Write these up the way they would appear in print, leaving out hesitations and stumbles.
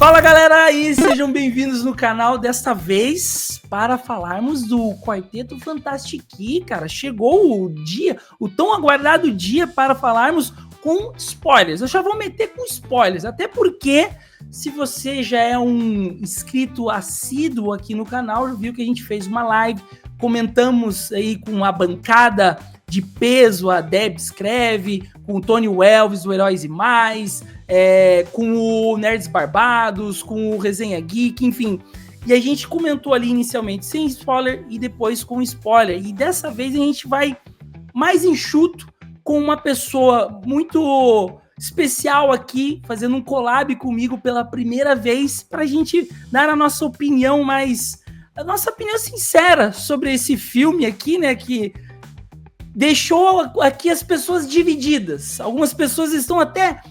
Fala galera aí, sejam bem-vindos no canal desta vez para falarmos do Quarteto Fantástico, cara. Chegou o dia, o tão aguardado dia para falarmos com spoilers. Eu já vou meter com spoilers, até porque se você já é um inscrito assíduo aqui no canal, já viu que a gente fez uma live, comentamos aí com a bancada de peso, a Deb escreve, com o Tony Welves, do Heróis e Mais, com o Nerds Barbados, com o Resenha Geek, enfim. E a gente comentou ali inicialmente sem spoiler e depois com spoiler. E dessa vez a gente vai mais enxuto com uma pessoa muito especial aqui, fazendo um collab comigo pela primeira vez, para a gente dar a nossa opinião a nossa opinião sincera sobre esse filme aqui, né, que deixou aqui as pessoas divididas. Algumas pessoas estão até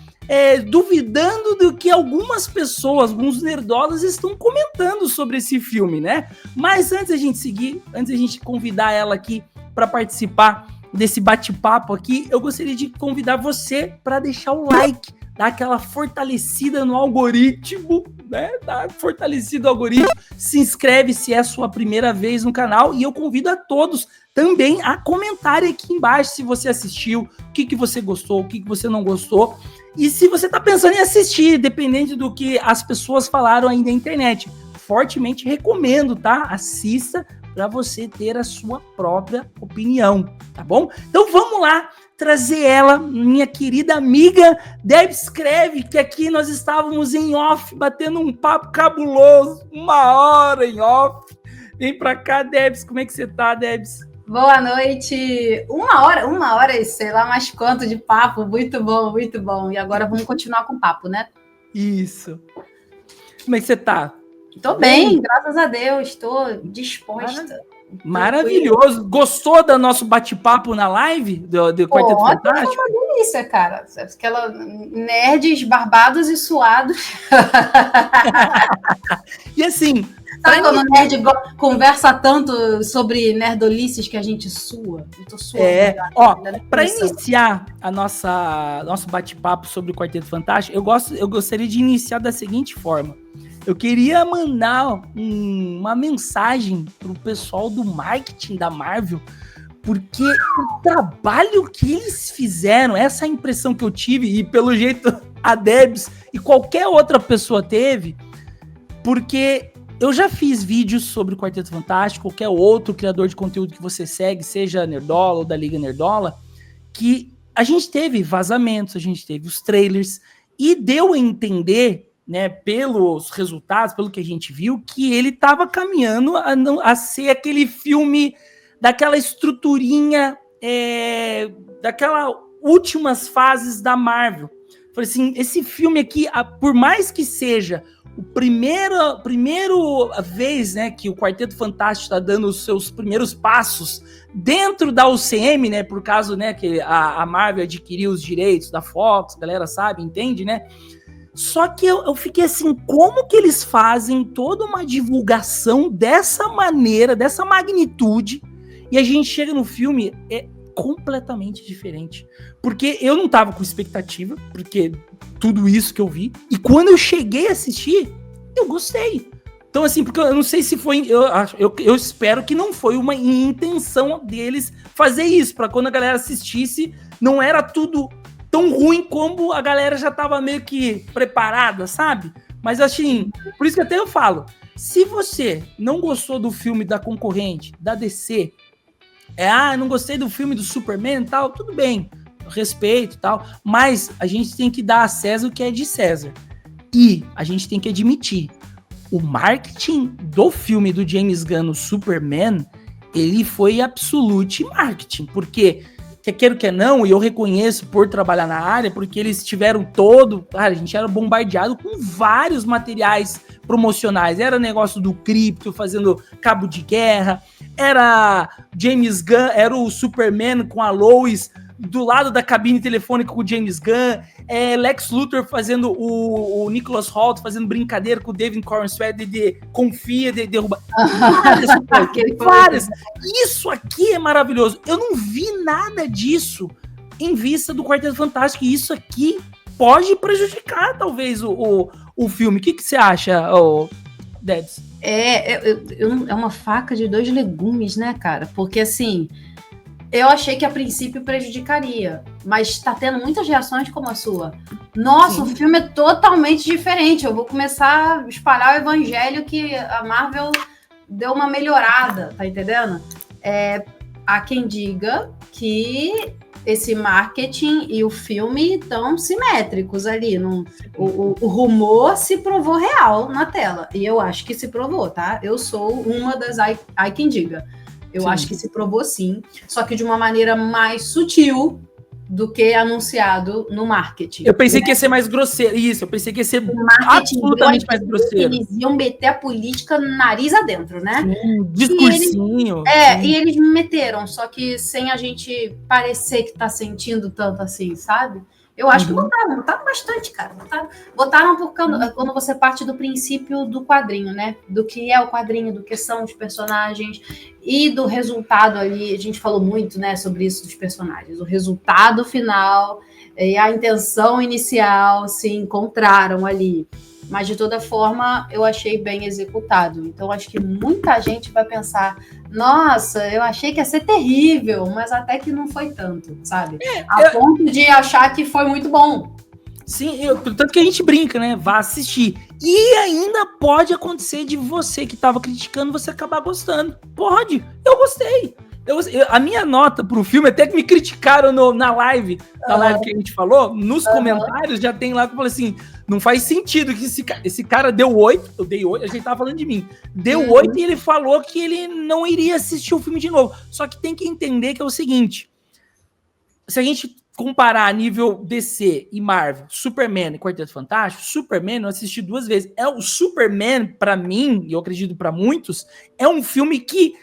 duvidando do que algumas pessoas, alguns nerdolas, estão comentando sobre esse filme, né? Mas antes da gente seguir, antes da gente convidar ela aqui para participar desse bate-papo aqui, eu gostaria de convidar você para deixar o like, dar aquela fortalecida no algoritmo, né? Fortalecido o algoritmo, se inscreve se é a sua primeira vez no canal e eu convido a todos também a comentar aqui embaixo se você assistiu, o que você gostou, o que você não gostou. E se você tá pensando em assistir, dependente do que as pessoas falaram aí na internet, fortemente recomendo, tá? Assista para você ter a sua própria opinião, tá bom? Então vamos lá trazer ela, minha querida amiga Deb Escreve, que aqui nós estávamos em off, batendo um papo cabuloso, 1 hora em off. Vem pra cá, Debs, como é que você tá, Debs? Boa noite. 1 hora e sei lá mais quanto de papo. Muito bom, muito bom. E agora vamos continuar com o papo, né? Isso. Como é que você tá? Tô bem, graças a Deus. Estou disposta. Maravilhoso. Gostou do nosso bate-papo na live do Quarteto Fantástico? Foi uma delícia, cara. Aquela nerds barbados e suados. E assim... Sabe quando o nerd conversa tanto sobre nerdolices que a gente sua? Eu tô suando. Para iniciar nosso bate-papo sobre o Quarteto Fantástico, eu gostaria de iniciar da seguinte forma. Eu queria mandar uma mensagem pro pessoal do marketing da Marvel, porque o trabalho que eles fizeram, essa impressão que eu tive, e pelo jeito a Debs e qualquer outra pessoa teve, porque... Eu já fiz vídeos sobre o Quarteto Fantástico, qualquer outro criador de conteúdo que você segue, seja Nerdola ou da Liga Nerdola, que a gente teve vazamentos, a gente teve os trailers, e deu a entender, né, pelos resultados, pelo que a gente viu, que ele estava caminhando a ser aquele filme daquela estruturinha, daquelas últimas fases da Marvel. Falei assim, esse filme aqui, por mais que seja... Primeira vez, né, que o Quarteto Fantástico está dando os seus primeiros passos dentro da UCM, né, por causa, né, que a Marvel adquiriu os direitos da Fox, a galera sabe, entende, né? Só que eu fiquei assim, como que eles fazem toda uma divulgação dessa maneira, dessa magnitude, e a gente chega no filme, é completamente diferente. Porque eu não tava com expectativa, porque tudo isso que eu vi, e quando eu cheguei a assistir, eu gostei. Então assim, porque eu não sei se foi, eu espero que não foi uma intenção deles fazer isso, para quando a galera assistisse, não era tudo tão ruim como a galera já tava meio que preparada, sabe? Mas assim, por isso que até eu falo, se você não gostou do filme da concorrente, da DC, não gostei do filme do Superman e tal, tudo bem, respeito e tal, mas a gente tem que dar a César o que é de César. E a gente tem que admitir, o marketing do filme do James Gunn, o Superman, ele foi absolute marketing, porque, quer queira ou quer não, e eu reconheço por trabalhar na área, porque eles tiveram a gente era bombardeado com vários materiais promocionais, era negócio do cripto, fazendo cabo de guerra, era James Gunn, era o Superman com a Lois do lado da cabine telefônica com o James Gunn, Lex Luthor fazendo o Nicholas Hoult fazendo brincadeira com o David Corenswet de confia, de derrubar. Várias. Isso aqui é maravilhoso. Eu não vi nada disso em vista do Quarteto Fantástico, e isso aqui pode prejudicar, talvez, o o filme. O que você acha, Debs? É uma faca de dois legumes, né, cara? Porque, assim, eu achei que a princípio prejudicaria, mas tá tendo muitas reações como a sua. Nossa, Sim. O filme é totalmente diferente. Eu vou começar a espalhar o evangelho que a Marvel deu uma melhorada, tá entendendo? Há quem diga que esse marketing e o filme estão simétricos ali. O rumor se provou real na tela. E eu acho que se provou, tá? Eu sou uma das ai quem diga. Eu acho que se provou sim, só que de uma maneira mais sutil do que anunciado no marketing. Eu pensei que ia ser mais grosseiro. Isso, eu pensei que ia ser absolutamente mais grosseiro. Eles iam meter a política nariz adentro, né? Discursinho. E eles me meteram, só que sem a gente parecer que tá sentindo tanto assim, sabe? Eu acho que botaram bastante, cara. Botaram quando você parte do princípio do quadrinho, né? Do que é o quadrinho, do que são os personagens e do resultado ali. A gente falou muito, né, sobre isso dos personagens. O resultado final e a intenção inicial se encontraram ali. Mas, de toda forma, eu achei bem executado. Então, acho que muita gente vai pensar, nossa, eu achei que ia ser terrível, mas até que não foi tanto, sabe? A ponto de achar que foi muito bom. Sim, tanto que a gente brinca, né? Vá assistir. E ainda pode acontecer de você que tava criticando, você acabar gostando. Pode, eu gostei. A minha nota pro filme, até que me criticaram na live que a gente falou, nos comentários já tem lá que eu falei assim, não faz sentido que esse cara deu 8, eu dei 8, a gente tava falando de mim, deu 8 e ele falou que ele não iria assistir o filme de novo. Só que tem que entender que é o seguinte, se a gente comparar a nível DC e Marvel, Superman e Quarteto Fantástico, Superman eu assisti 2 vezes. O Superman, pra mim, e eu acredito pra muitos, é um filme que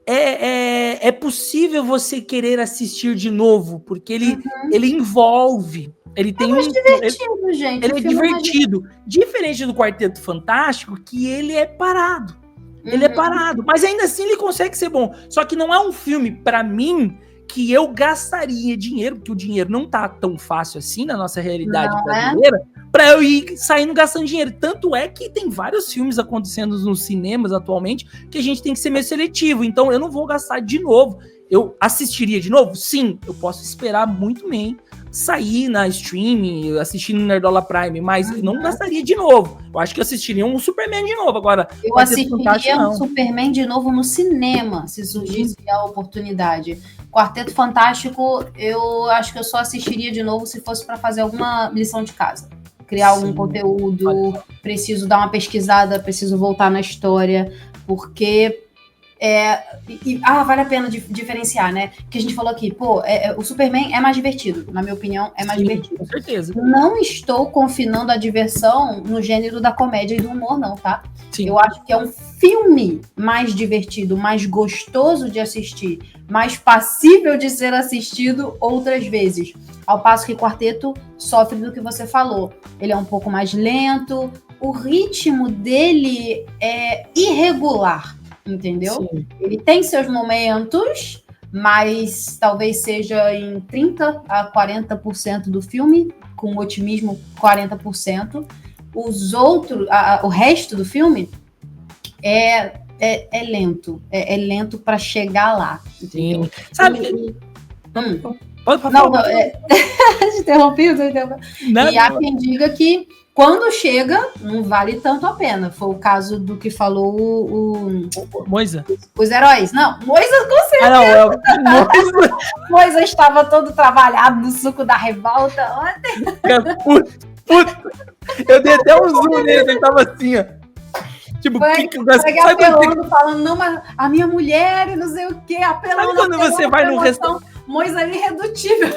é possível você querer assistir de novo, porque ele envolve, ele tem divertido, gente. Ele é divertido. Diferente do Quarteto Fantástico, que ele é parado. Ele é parado, mas ainda assim ele consegue ser bom. Só que não é um filme, pra mim, que eu gastaria dinheiro, porque o dinheiro não tá tão fácil assim na nossa realidade brasileira, pra eu ir saindo gastando dinheiro. Tanto é que tem vários filmes acontecendo nos cinemas atualmente que a gente tem que ser meio seletivo. Então eu não vou gastar de novo. Eu assistiria de novo? Sim, eu posso esperar muito bem sair na streaming, assistindo no Nerdola Prime, mas não gastaria de novo. Eu acho que eu assistiria um Superman de novo. Agora, eu assistiria um Superman de novo no cinema, se surgisse a oportunidade. Quarteto Fantástico, eu acho que eu só assistiria de novo se fosse para fazer alguma lição de casa. Criar algum conteúdo, preciso dar uma pesquisada, preciso voltar na história, porque vale a pena diferenciar, né? Porque a gente falou aqui, o Superman é mais divertido, na minha opinião, é mais divertido. Com certeza. Não estou confinando a diversão no gênero da comédia e do humor, não, tá? Sim. Eu acho que é um filme mais divertido, mais gostoso de assistir, mais passível de ser assistido outras vezes. Ao passo que Quarteto sofre do que você falou. Ele é um pouco mais lento, o ritmo dele é irregular. Entendeu? Sim. Ele tem seus momentos, mas talvez seja em 30% a 40% do filme, com otimismo 40%. O resto do filme é lento. É lento para chegar lá. Entendeu? Sim. Sabe? Pode falar. Interrompi. E há quem diga que quando chega, não vale tanto a pena. Foi o caso do que falou o Moisa. Os heróis. Não, Moisa com certeza. Moisa estava todo trabalhado no suco da revolta ontem. Eu dei até um zoom nele, ele tava assim, ó. Tipo, foi apelando, falando, não, mas a minha mulher e não sei o quê, apelando. Sabe quando você vai num restaurante? Moisa é irredutível.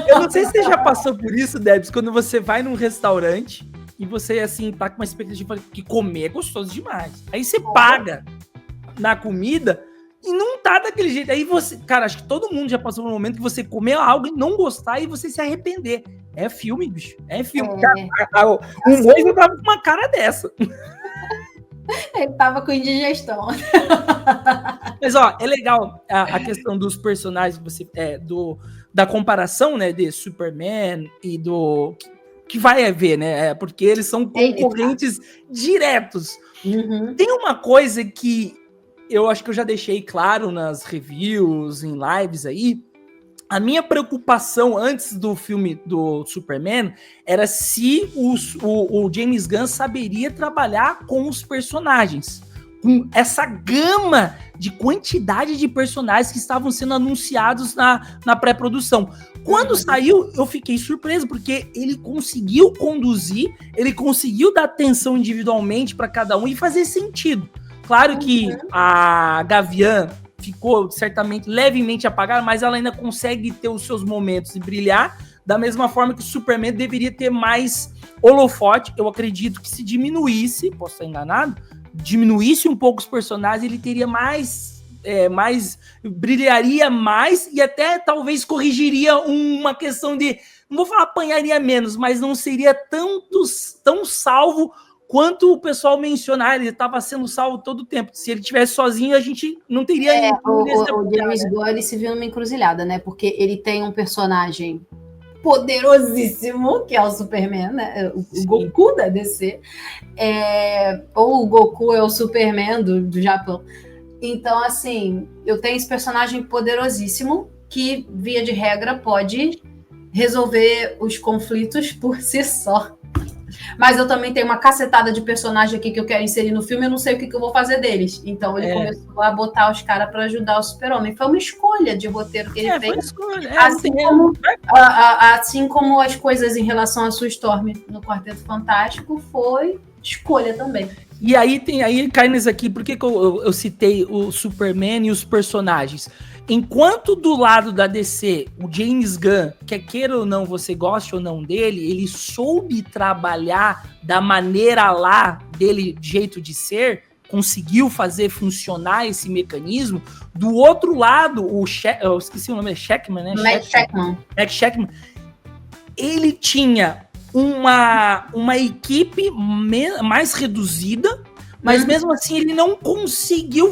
Eu não sei se você já passou por isso, Debs, quando você vai num restaurante e você, assim, tá com uma expectativa que comer é gostoso demais. Aí você paga na comida e não tá daquele jeito. Aí você... Cara, acho que todo mundo já passou por um momento que você comeu algo e não gostar e você se arrepender. É filme, bicho. É filme. O Moisa tava com uma cara dessa. Ele tava com indigestão. Mas, ó, é legal a questão dos personagens, da comparação, né, de Superman e do... que vai haver, né? Porque eles são concorrentes diretos. Uhum. Tem uma coisa que eu acho que eu já deixei claro nas reviews, em lives aí. A minha preocupação antes do filme do Superman era se o James Gunn saberia trabalhar com os personagens. Com essa gama de quantidade de personagens que estavam sendo anunciados na pré-produção. Quando saiu, eu fiquei surpreso, porque ele conseguiu conduzir, ele conseguiu dar atenção individualmente para cada um e fazer sentido. Claro que a Gavião ficou certamente levemente apagada, mas ela ainda consegue ter os seus momentos e brilhar, da mesma forma que o Superman deveria ter mais holofote. Eu acredito que se diminuísse, posso estar enganado, diminuísse um pouco os personagens, ele teria mais brilharia mais e até talvez corrigiria uma questão de, não vou falar apanharia menos, mas não seria tão salvo quanto o pessoal menciona. Ele estava sendo salvo todo o tempo. Se ele estivesse sozinho, a gente não teria... O James Gunn, ele se viu numa encruzilhada, né? Porque ele tem um personagem poderosíssimo, que é o Superman, né? O Goku da DC. Ou o Goku é o Superman do Japão. Então, assim, eu tenho esse personagem poderosíssimo que, via de regra, pode resolver os conflitos por si só. Mas eu também tenho uma cacetada de personagem aqui que eu quero inserir no filme, eu não sei o que eu vou fazer deles. Então ele começou a botar os caras para ajudar o Super-Homem. Foi uma escolha de roteiro que ele fez. Assim como as coisas em relação a Sue Storm no Quarteto Fantástico, foi escolha também. E aí cai nisso aqui, por que eu citei o Superman e os personagens? Enquanto do lado da DC, o James Gunn, quer queira ou não, você goste ou não dele, ele soube trabalhar da maneira lá dele, jeito de ser, conseguiu fazer funcionar esse mecanismo. Do outro lado, eu esqueci o nome, é Sheckman, né? Matt Sheckman. Ele tinha uma equipe mais reduzida, mas mesmo assim ele não conseguiu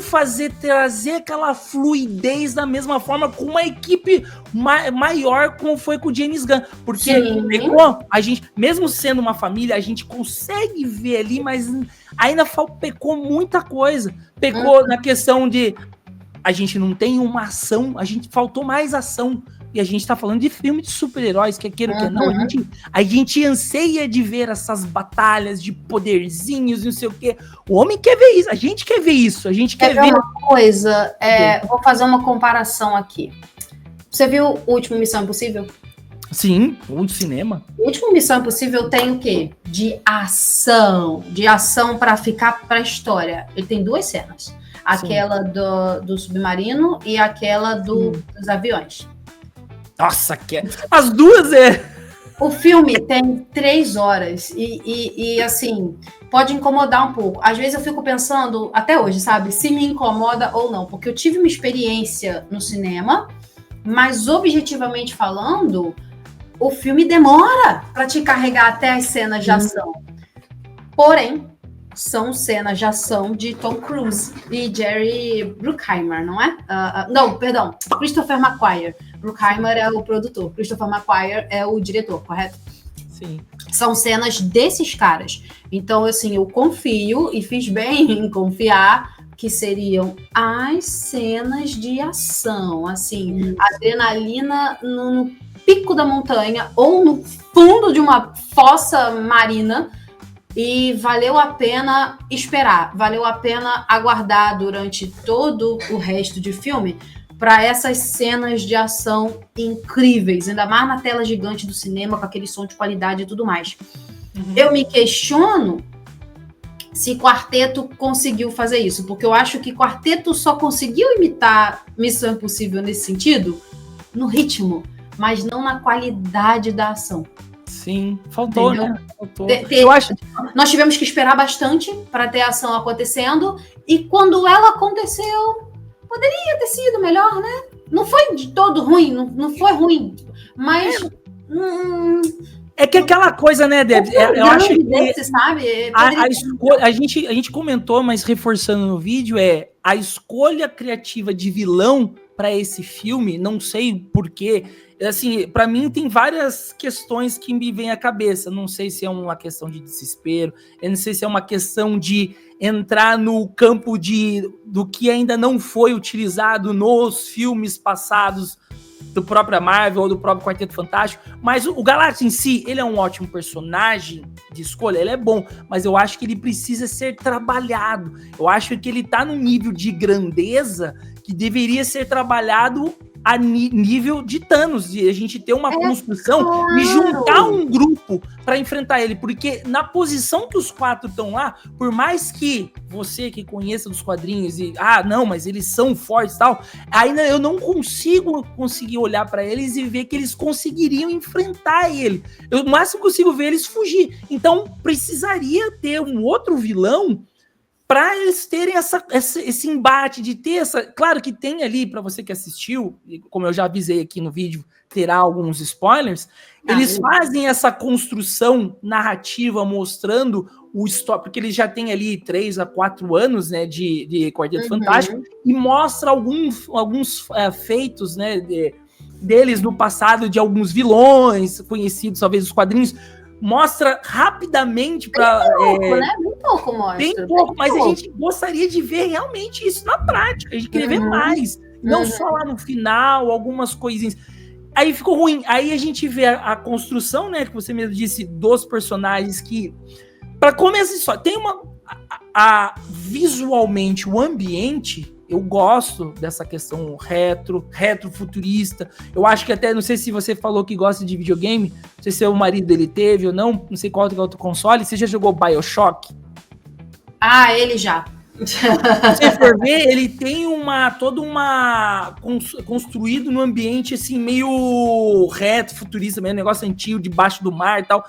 trazer aquela fluidez da mesma forma com uma equipe maior como foi com o James Gunn, porque a gente, mesmo sendo uma família, a gente consegue ver ali, mas ainda pecou muita coisa, na questão de a gente não tem uma ação, faltou mais ação. E a gente tá falando de filme de super-heróis, quer queira ou que não, a gente anseia de ver essas batalhas de poderzinhos e não sei o quê. O homem quer ver isso, a gente quer ver isso, a gente quer ver... uma coisa, vou fazer uma comparação aqui. Você viu o último Missão Impossível? Sim, um do cinema. O último Missão Impossível tem o quê? De ação para ficar pra história. Ele tem 2 cenas. Aquela do submarino e aquela dos aviões. Nossa, as duas O filme tem 3 horas e assim, pode incomodar um pouco. Às vezes eu fico pensando, até hoje, sabe, se me incomoda ou não, porque eu tive uma experiência no cinema, mas objetivamente falando, o filme demora para te carregar até as cenas de ação. Porém, são cenas de ação de Tom Cruise e Jerry Bruckheimer, não é? Não, perdão, Christopher McQuarrie. Bruckheimer é o produtor, Christopher McQuarrie é o diretor, correto? Sim. São cenas desses caras. Então, assim, eu confio e fiz bem em confiar que seriam as cenas de ação, assim, adrenalina no pico da montanha ou no fundo de uma fossa marina. E valeu a pena esperar, valeu a pena aguardar durante todo o resto de filme para essas cenas de ação incríveis, ainda mais na tela gigante do cinema, com aquele som de qualidade e tudo mais. Eu me questiono se Quarteto conseguiu fazer isso, porque eu acho que Quarteto só conseguiu imitar Missão Impossível nesse sentido, no ritmo, mas não na qualidade da ação. Sim, faltou, entendeu? Né? Faltou. Eu acho. Nós tivemos que esperar bastante para ter a ação acontecendo, e quando ela aconteceu, poderia ter sido melhor, né? Não foi de todo ruim, não foi ruim, mas... É que aquela coisa, né, Deb? Eu acho que desse, sabe? A gente comentou, mas reforçando no vídeo, a escolha criativa de vilão para esse filme, não sei porquê. Assim, para mim tem várias questões que me vêm à cabeça. Não sei se é uma questão de desespero, eu não sei se é uma questão de entrar no campo do que ainda não foi utilizado nos filmes passados do próprio Marvel ou do próprio Quarteto Fantástico, mas o Galactus em si, ele é um ótimo personagem de escolha, ele é bom, mas eu acho que ele precisa ser trabalhado. Eu acho que ele tá num nível de grandeza que deveria ser trabalhado a nível de Thanos, de a gente ter uma construção e juntar um grupo para enfrentar ele, porque na posição que os 4 estão lá, por mais que você que conheça dos quadrinhos e não, mas eles são fortes e tal, ainda eu não conseguir olhar para eles e ver que eles conseguiriam enfrentar ele. Eu no máximo consigo ver eles fugir. Então precisaria ter um outro vilão para eles terem esse embate, de ter essa... Claro que tem ali, para você que assistiu, como eu já avisei aqui no vídeo, terá alguns spoilers, eles fazem essa construção narrativa mostrando o histórico, porque eles já têm ali 3 a 4 anos, né, de Quarteto Fantástico, e mostra alguns feitos, né, deles no passado, de alguns vilões conhecidos, talvez, dos quadrinhos, mostra rapidamente para né? Bem pouco mostra. Bem pouco, mas a gente gostaria de ver realmente isso na prática. A gente queria ver mais, não só lá no final, algumas coisinhas. Aí ficou ruim. Aí a gente vê a construção, né, que você mesmo disse, dos personagens que, para começar só, tem visualmente o ambiente. Eu gosto dessa questão retrofuturista. Eu acho que até, não sei se você falou que gosta de videogame, não sei se o marido dele teve ou não sei qual é o outro console. Você já jogou BioShock? Ele já. Se você for ver, ele tem construído num ambiente assim, meio retrofuturista, meio negócio antigo, debaixo do mar e tal.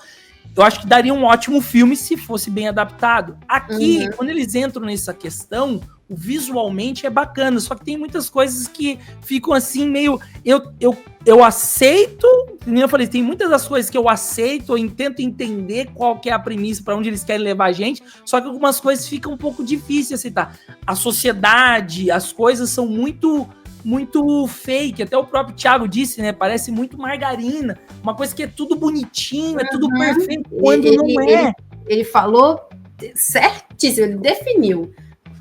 Eu acho que daria um ótimo filme se fosse bem adaptado. Aqui, quando eles entram nessa questão, visualmente é bacana, só que tem muitas coisas que ficam assim meio... Eu aceito, como eu falei, tem muitas das coisas que eu aceito, eu tento entender qual que é a premissa, para onde eles querem levar a gente, só que algumas coisas ficam um pouco difíceis de aceitar. A sociedade, as coisas são muito fake, até o próprio Thiago disse, né, parece muito margarina, uma coisa que é tudo bonitinho, é tudo perfeito, quando não é. Ele falou certíssimo, ele definiu.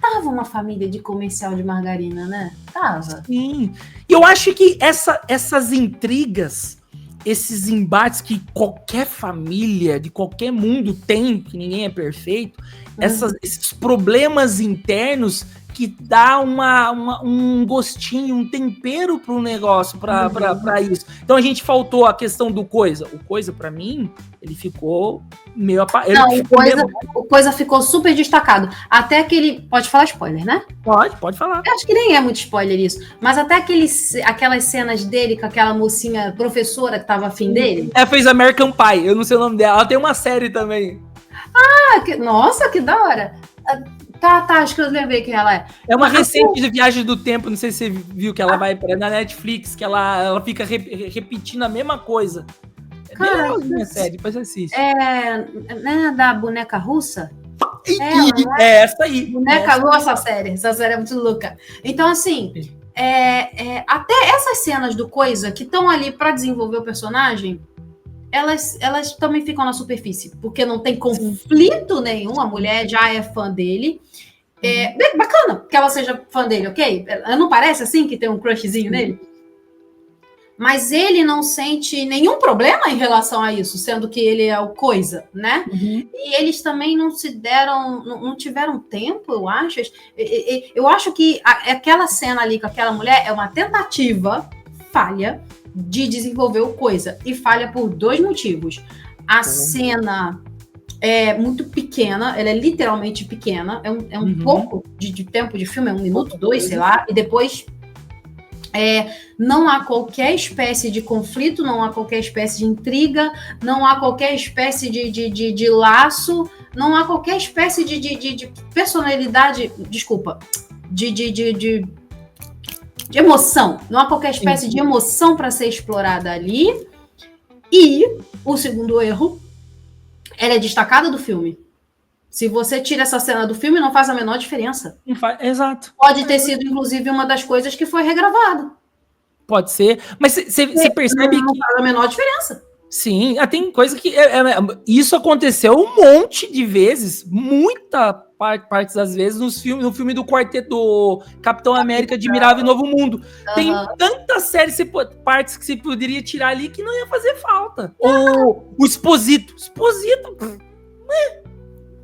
Tava uma família de comercial de margarina, né? Tava. Sim. E eu acho que essas intrigas, esses embates que qualquer família, de qualquer mundo tem, que ninguém é perfeito, esses problemas internos que dá um gostinho, um tempero pro negócio, pra isso. Então a gente faltou a questão do Coisa. O Coisa, pra mim, ele ficou meio... O Coisa ficou super destacado. Até aquele... Pode falar spoiler, né? Pode falar. Eu acho que nem é muito spoiler isso. Mas até aquelas cenas dele com aquela mocinha professora que tava afim dele. Ela fez American Pie, eu não sei o nome dela. Ela tem uma série também. Nossa, que da hora. Tá, acho que eu lembrei quem ela é. É uma recente de Viagem do Tempo, não sei se você viu que ela vai na Netflix, que ela fica repetindo a mesma coisa. É bem legalzinha a série, depois você assiste. Né, da boneca russa? Essa aí. Boneca russa, essa série é muito louca. Então, assim, até essas cenas do Coisa que estão ali para desenvolver o personagem, elas também ficam na superfície, porque não tem conflito nenhum, a mulher já é fã dele. Bem bacana que ela seja fã dele, ok? Não parece assim que tem um crushzinho nele? Mas ele não sente nenhum problema em relação a isso, sendo que ele é o Coisa, né? E eles também não tiveram tempo, eu acho. Eu acho que aquela cena ali com aquela mulher é uma tentativa falha de desenvolver o Coisa. E falha por 2 motivos. A cena é muito pequena, ela é literalmente pequena, é um pouco de tempo de filme, é 1 minuto, 2, sei lá, e depois não há qualquer espécie de conflito, não há qualquer espécie de intriga, não há qualquer espécie de laço, não há qualquer espécie de personalidade, desculpa, de emoção, não há qualquer espécie de emoção para ser explorada ali. E o segundo erro, ela é destacada do filme. Se você tira essa cena do filme, não faz a menor diferença. Exato. Pode ter sido, inclusive, uma das coisas que foi regravado. Pode ser. Mas você percebe não faz a menor diferença. Sim, tem coisa que... isso aconteceu um monte de vezes, muita parte das vezes, no filme do quarteto do Capitão América Admirável Novo Mundo. Tem tantas séries, partes que você poderia tirar ali que não ia fazer falta. O Exposito.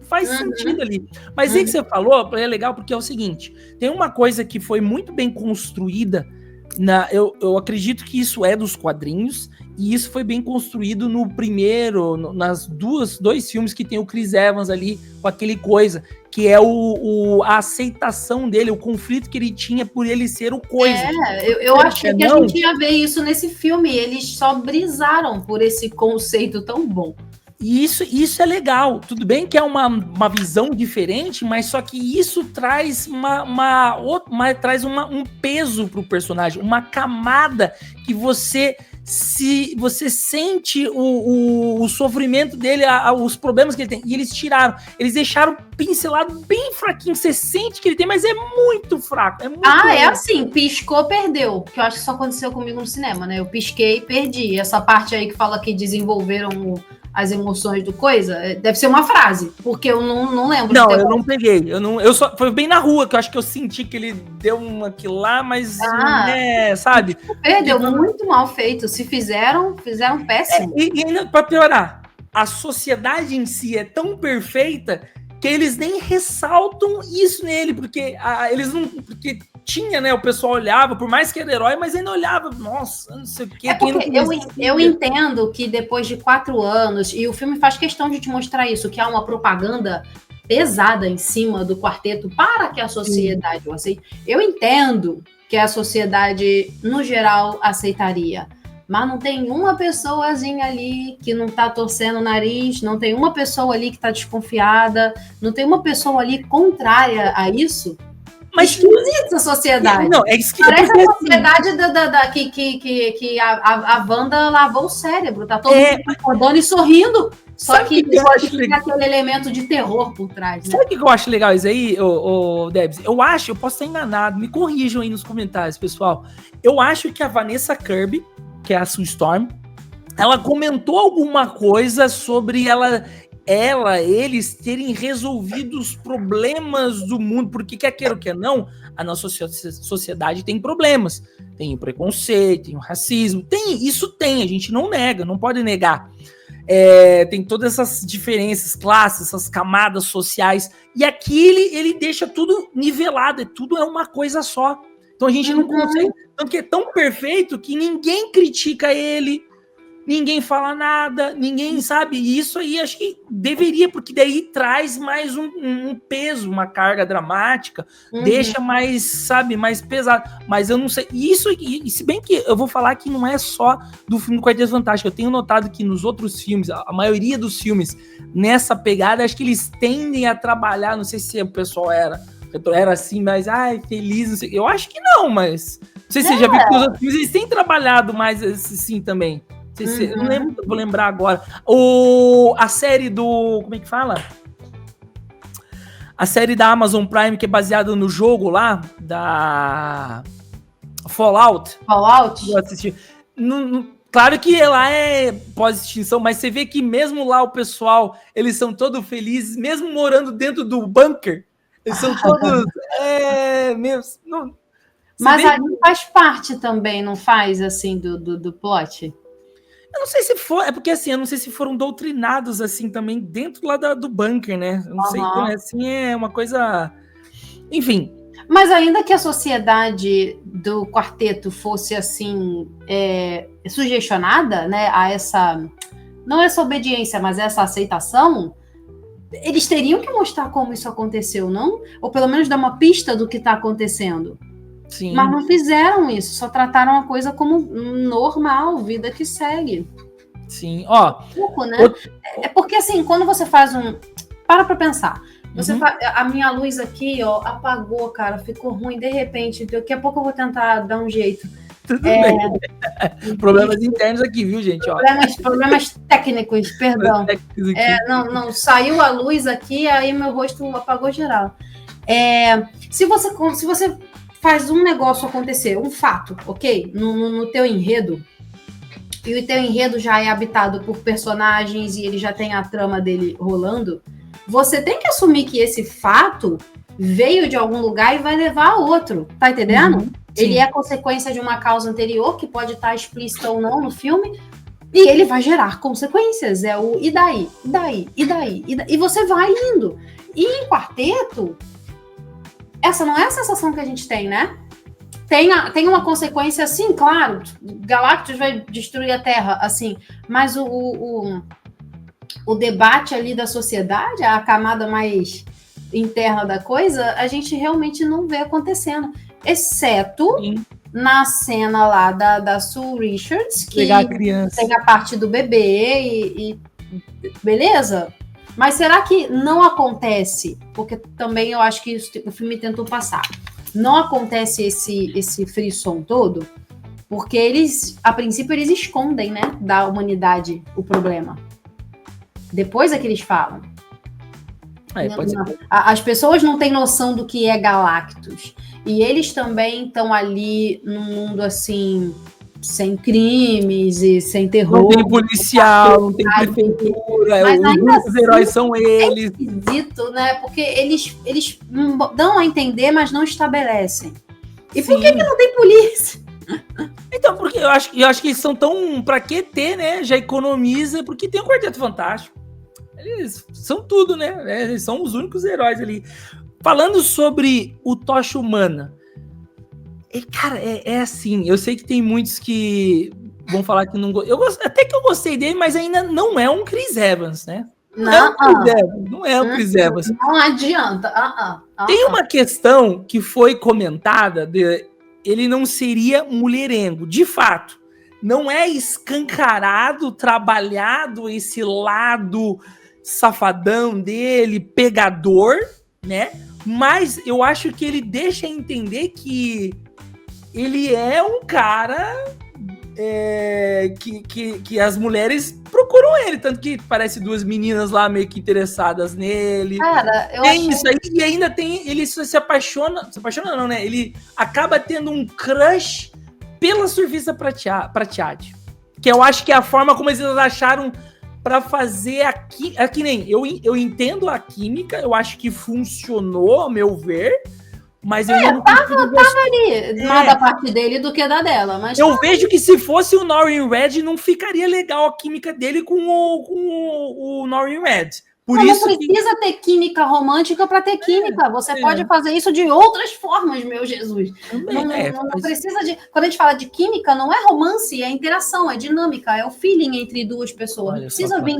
Faz sentido ali. Mas aí que você falou, é legal porque é o seguinte, tem uma coisa que foi muito bem construída, eu acredito que isso é dos quadrinhos, e isso foi bem construído no primeiro, nas dois filmes que tem o Chris Evans ali, com aquele coisa, que é a aceitação dele, o conflito que ele tinha por ele ser o coisa. Eu achei que a gente ia ver isso nesse filme, eles só brisaram por esse conceito tão bom. E isso é legal. Tudo bem que é uma visão diferente, mas só que isso traz um peso pro personagem, uma camada que você sente o sofrimento dele, os problemas que ele tem. E eles deixaram pincelado bem fraquinho. Você sente que ele tem, mas é muito fraco. É assim, piscou, perdeu. Que eu acho que isso aconteceu comigo no cinema, né? Eu pisquei e perdi. Essa parte aí que fala que desenvolveram as emoções do coisa, deve ser uma frase, porque eu não lembro. Não, eu não peguei. Foi bem na rua que eu acho que eu senti que ele deu aquilo lá, mas sabe? Perdeu, muito mal feito. Se fizeram péssimo. E ainda pra piorar, a sociedade em si é tão perfeita que eles nem ressaltam isso nele, porque eles não... Porque tinha, né? O pessoal olhava, por mais que era herói, mas ainda olhava, nossa, não sei o quê. Eu entendo que depois de 4 anos, e o filme faz questão de te mostrar isso, que há uma propaganda pesada em cima do quarteto para que a sociedade o aceite. Eu entendo que a sociedade, no geral, aceitaria. Mas não tem uma pessoazinha ali que não tá torcendo o nariz, não tem uma pessoa ali que tá desconfiada, não tem uma pessoa ali contrária a isso. Mas esquisita a sociedade. Não, é esquisito. Parece a sociedade que a Wanda lavou o cérebro. Tá todo mundo concordando e sorrindo. Só que tem aquele elemento de terror por trás. Né? Sabe o que eu acho legal isso aí, Debs? Eu posso estar enganado, me corrijam aí nos comentários, pessoal. Eu acho que a Vanessa Kirby, que é a Sue Storm, ela comentou alguma coisa sobre eles terem resolvido os problemas do mundo, porque quer queira ou quer não, a nossa sociedade tem problemas, tem o preconceito, tem o racismo, a gente não nega, não pode negar, tem todas essas diferenças, classes, essas camadas sociais, e aqui ele deixa tudo nivelado, tudo é uma coisa só, então a gente não consegue, tanto que é tão perfeito que ninguém critica ele, ninguém fala nada, ninguém sabe. E isso aí acho que deveria, porque daí traz mais um peso, uma carga dramática, deixa mais, sabe, mais pesado. Mas eu não sei. E se bem que eu vou falar que não é só do filme Quarteto Fantástico. Eu tenho notado que nos outros filmes, a maioria dos filmes, nessa pegada, acho que eles tendem a trabalhar. Não sei se o pessoal era assim, mas feliz, não sei. Eu acho que não, mas não sei se você já viu que os outros filmes eles têm trabalhado mais assim também. Eu não lembro, vou lembrar agora. A série do... Como é que fala? A série da Amazon Prime, que é baseada no jogo lá, da Fallout. Eu assisti. Claro que ela é pós-extinção, mas você vê que mesmo lá o pessoal, eles são todos felizes, mesmo morando dentro do bunker. Eles são todos... Mas ali faz parte também, não faz, assim, do plot? Eu não sei se for, porque assim, eu não sei se foram doutrinados assim também dentro lá do bunker, né? Eu não sei, então, assim, é uma coisa... Enfim. Mas ainda que a sociedade do quarteto fosse assim, sugestionada, né, a essa... Não essa obediência, mas essa aceitação, eles teriam que mostrar como isso aconteceu, não? Ou pelo menos dar uma pista do que está acontecendo. Sim. Mas não fizeram isso, só trataram a coisa como normal, vida que segue. Sim, né? É porque assim, quando você faz para pensar. A minha luz aqui, apagou, cara, ficou ruim de repente. Daqui a pouco eu vou tentar dar um jeito. Tudo bem. Problemas internos aqui, viu, gente? Problemas técnicos, perdão. Não, saiu a luz aqui, aí meu rosto apagou geral. Se você faz um negócio acontecer, um fato, ok? No teu enredo, e o teu enredo já é habitado por personagens e ele já tem a trama dele rolando, você tem que assumir que esse fato veio de algum lugar e vai levar a outro, tá entendendo? Ele é consequência de uma causa anterior, que pode estar explícita ou não no filme, e ele vai gerar consequências. É o e daí, e daí, e daí, e daí, e você vai indo. E em Quarteto, essa não é a sensação que a gente tem, né? Tem uma consequência, assim, claro, Galactus vai destruir a Terra, assim, mas o debate ali da sociedade, a camada mais interna da coisa, a gente realmente não vê acontecendo, exceto na cena lá da Sue Richards, que pegar a criança, pega a parte do bebê e beleza? Mas será que não acontece? Porque também eu acho que o filme tentou passar. Não acontece esse frisson todo, porque eles, a princípio, eles escondem, né, da humanidade o problema. Depois é que eles falam. As pessoas não têm noção do que é Galactus. E eles também estão ali num mundo, assim, sem crimes e sem terror. Não tem policial, não tem prefeitura, os heróis são eles. É esquisito, né? Porque eles dão a entender, mas não estabelecem. E por que não tem polícia? Então, porque eu acho que eles são tão... Pra que ter, né? Já economiza, porque tem o Quarteto Fantástico. Eles são tudo, né? Eles são os únicos heróis ali. Falando sobre o Tocha Humana, cara, é assim, eu sei que tem muitos que vão falar que não gostam. Até que eu gostei dele, mas ainda não é um Chris Evans, né? Não é um Chris Evans. Não adianta. Tem uma questão que foi comentada de ele não seria mulherengo. De fato, não é escancarado, trabalhado esse lado safadão dele, pegador, né? Mas eu acho que ele deixa entender que ele é um cara que as mulheres procuram ele, tanto que parece duas meninas lá meio que interessadas nele. Cara, eu tem isso aí, e ainda tem, ele se apaixona não, né? Ele acaba tendo um crush pela Surfista Prateade, que eu acho que é a forma como eles acharam para fazer aqui nem eu entendo a química, eu acho que funcionou, ao meu ver, mas eu não tava ali mais da parte dele do que da dela, mas eu vejo que se fosse o Norrin Red não ficaria legal a química dele com o Norrin Red. Por não, isso não precisa ter química romântica para ter química. Você pode fazer isso de outras formas, meu Jesus. Não precisa de. Quando a gente fala de química, não é romance, é interação, é dinâmica, é o feeling entre duas pessoas. Olha, não precisa vir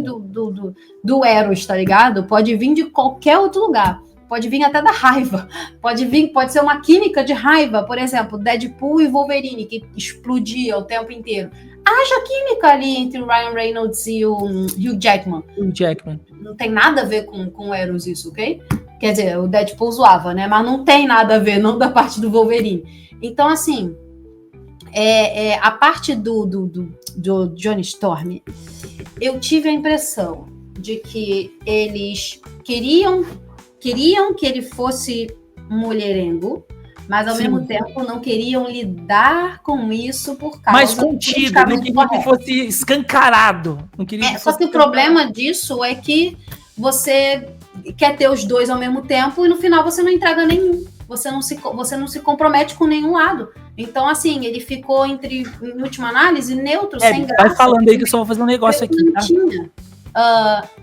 do Eros, tá ligado? Pode vir de qualquer outro lugar. Pode vir até da raiva. Pode ser uma química de raiva. Por exemplo, Deadpool e Wolverine, que explodia o tempo inteiro. Haja química ali entre o Ryan Reynolds e o Hugh Jackman. Não tem nada a ver com o Eros isso, ok? Quer dizer, o Deadpool zoava, né? Mas não tem nada a ver, não da parte do Wolverine. Então, assim, a parte do Johnny Storm, eu tive a impressão de que eles queriam que ele fosse mulherengo, mas ao mesmo tempo não queriam lidar com isso por causa... Mais contido, não queria que fosse escancarado. Não queria só que o problema disso é que você quer ter os dois ao mesmo tempo e no final você não entrega nenhum. Você não se compromete com nenhum lado. Então, assim, ele ficou em última análise, neutro, sem graça. Vai falando aí que eu só vou fazer um negócio aqui. Não tinha.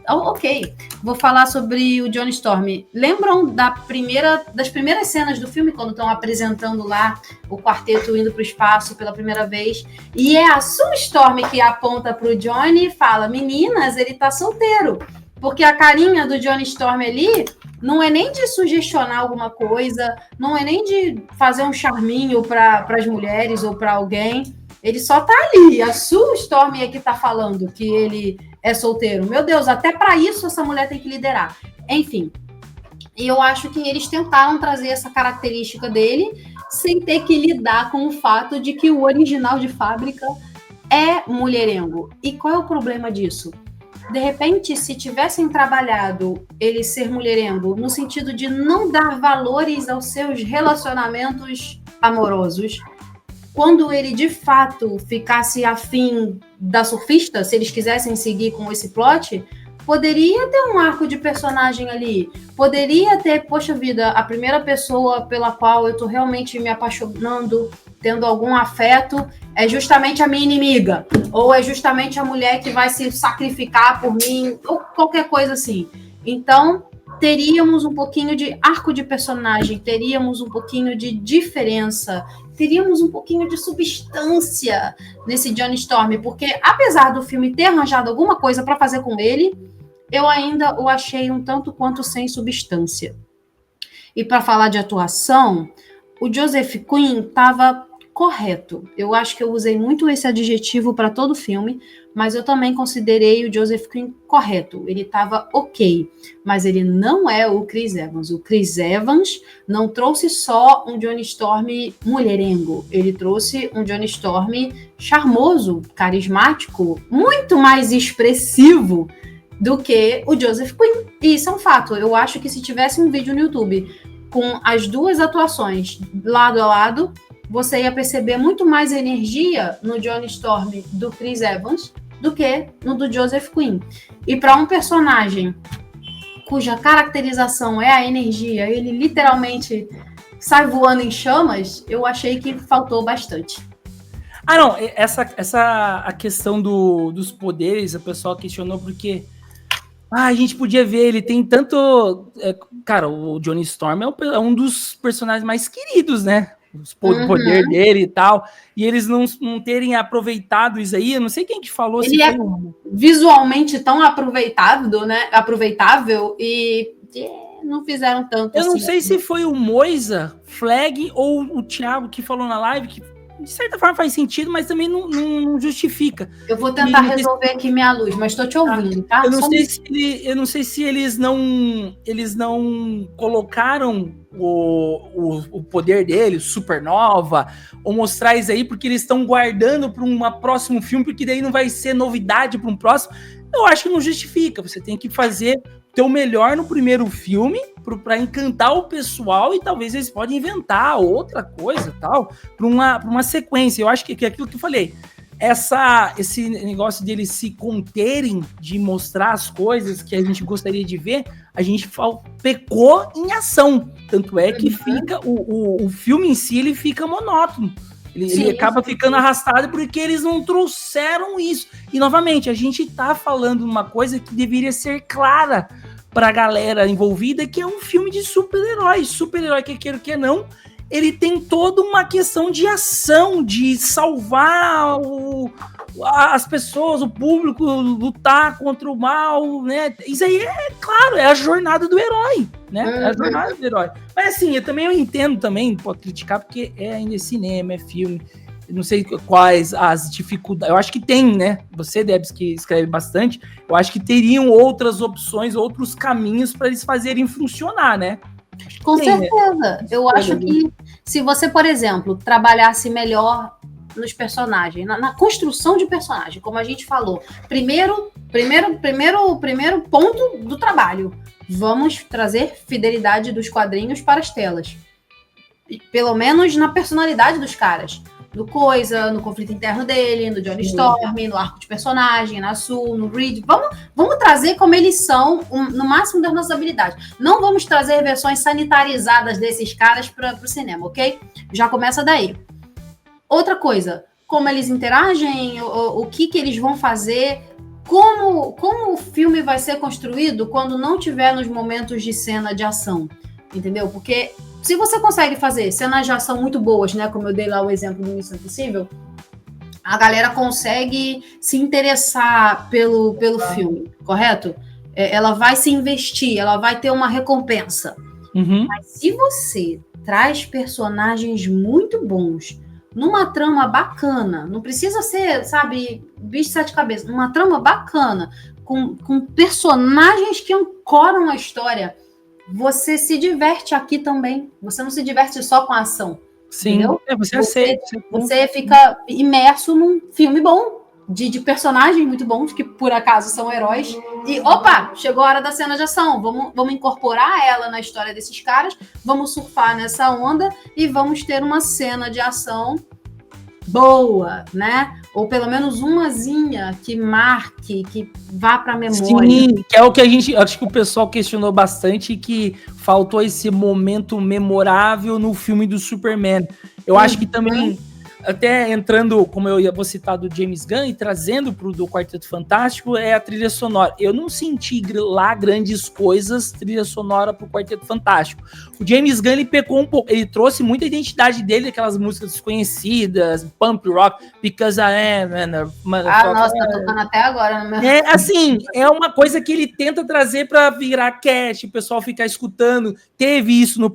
Ok, vou falar sobre o Johnny Storm. Lembram das primeiras cenas do filme, quando estão apresentando lá o quarteto indo para o espaço pela primeira vez, e é a Sue Storm que aponta para o Johnny e fala: meninas, ele tá solteiro, porque a carinha do Johnny Storm ali não é nem de sugestionar alguma coisa, não é nem de fazer um charminho para as mulheres ou para alguém. Ele só tá ali. A Sue Storm é que tá falando que ele é solteiro. Meu Deus, até para isso essa mulher tem que liderar. Enfim, e eu acho que eles tentaram trazer essa característica dele sem ter que lidar com o fato de que o original de fábrica é mulherengo. E qual é o problema disso? de repente, se tivessem trabalhado ele ser mulherengo no sentido de não dar valores aos seus relacionamentos amorosos, quando ele de fato ficasse afim da surfista, se eles quisessem seguir com esse plot, poderia ter um arco de personagem ali, poderia ter, poxa vida, a primeira pessoa pela qual eu tô realmente me apaixonando, tendo algum afeto, é justamente a minha inimiga, ou é justamente a mulher que vai se sacrificar por mim, ou qualquer coisa assim. Então, teríamos um pouquinho de arco de personagem, teríamos um pouquinho de diferença, teríamos um pouquinho de substância nesse Johnny Storm, porque apesar do filme ter arranjado alguma coisa para fazer com ele, eu ainda o achei um tanto quanto sem substância. E para falar de atuação, o Joseph Quinn estava correto. Eu acho que eu usei muito esse adjetivo para todo o filme, mas eu também considerei o Joseph Quinn correto. Ele estava ok, mas ele não é o Chris Evans. O Chris Evans não trouxe só um Johnny Storm mulherengo, ele trouxe um Johnny Storm charmoso, carismático, muito mais expressivo do que o Joseph Quinn. E isso é um fato. Eu acho que se tivesse um vídeo no YouTube com as duas atuações lado a lado, você ia perceber muito mais energia no Johnny Storm do Chris Evans do que no do Joseph Quinn. E para um personagem cuja caracterização é a energia, ele literalmente sai voando em chamas, eu achei que faltou bastante. Ah, não, a questão dos poderes, o pessoal questionou porque a gente podia ver, ele tem tanto... cara, o Johnny Storm é um dos personagens mais queridos, né? O poder dele e tal, e eles não terem aproveitado isso aí, eu não sei quem que falou. Ele é visualmente tão aproveitável, né? Aproveitável, e não fizeram tanto. Eu não sei se foi o Moisa, Flag ou o Thiago que falou na live, que de certa forma faz sentido, mas também não justifica. Eu vou tentar resolver aqui minha luz, mas estou te ouvindo, tá? Eu não sei se eles não colocaram o poder dele, supernova, ou mostrar isso aí, porque eles estão guardando para um próximo filme, porque daí não vai ser novidade para um próximo. Eu acho que não justifica. Você tem que fazer o teu melhor no primeiro filme para encantar o pessoal, e talvez eles podem inventar outra coisa tal para uma sequência. Eu acho que é aquilo que eu falei, esse negócio deles se conterem de mostrar as coisas que a gente gostaria de ver, a gente pecou em ação. Tanto é que fica o filme em si, ele fica monótono. Ele acaba ficando arrastado porque eles não trouxeram isso. E, novamente, a gente tá falando uma coisa que deveria ser clara pra galera envolvida, que é um filme de super-herói. Super-herói, que queira que não, ele tem toda uma questão de ação, de salvar as pessoas, o público, lutar contra o mal, né? Isso aí é claro, é a jornada do herói, né? É a jornada do herói. Mas assim, eu entendo também, pode criticar, porque ainda é cinema, é filme. Eu não sei quais as dificuldades. Eu acho que tem, né? Você, Debs, que escreve bastante, eu acho que teriam outras opções, outros caminhos para eles fazerem funcionar, né? Com certeza. Eu acho que se você, por exemplo, trabalhasse melhor nos personagens, na construção de personagem, como a gente falou, primeiro ponto do trabalho, vamos trazer fidelidade dos quadrinhos para as telas. Pelo menos na personalidade dos caras. No Coisa, no conflito interno dele, no Johnny Storm, no arco de personagem, na Sue, no Reed. Vamos trazer como eles são, no máximo das nossas habilidades. Não vamos trazer versões sanitarizadas desses caras para o cinema, ok? Já começa daí. Outra coisa, como eles interagem, o que eles vão fazer, como o filme vai ser construído quando não tiver nos momentos de cena de ação, entendeu? Porque se você consegue fazer cenas de ação muito boas, né, como eu dei lá o exemplo do Missão Impossível, a galera consegue se interessar pelo filme, correto? Ela vai se investir, ela vai ter uma recompensa. Mas se você traz personagens muito bons, numa trama bacana, não precisa ser, sabe, bicho de sete cabeças, numa trama bacana, com personagens que ancoram a história, você se diverte aqui também. Você não se diverte só com a ação. Sim, entendeu? Você aceita. Você fica imerso num filme bom, de personagens muito bons, que por acaso são heróis. E, opa, chegou a hora da cena de ação. Vamos incorporar ela na história desses caras, vamos surfar nessa onda e vamos ter uma cena de ação boa, né? Ou pelo menos umazinha que marque, que vá para a memória. Sim, que é o que a gente, acho que o pessoal questionou bastante, que faltou esse momento memorável no filme do Superman. Eu acho que também, até entrando, como eu vou citar do James Gunn e trazendo do Quarteto Fantástico, é a trilha sonora. Eu não senti lá grandes coisas trilha sonora pro Quarteto Fantástico. O James Gunn, ele pecou um pouco, ele trouxe muita identidade dele, aquelas músicas desconhecidas, pump rock, because I am... Nossa, tá tocando até agora. Assim, é uma coisa que ele tenta trazer pra virar cast, o pessoal ficar escutando. Teve isso no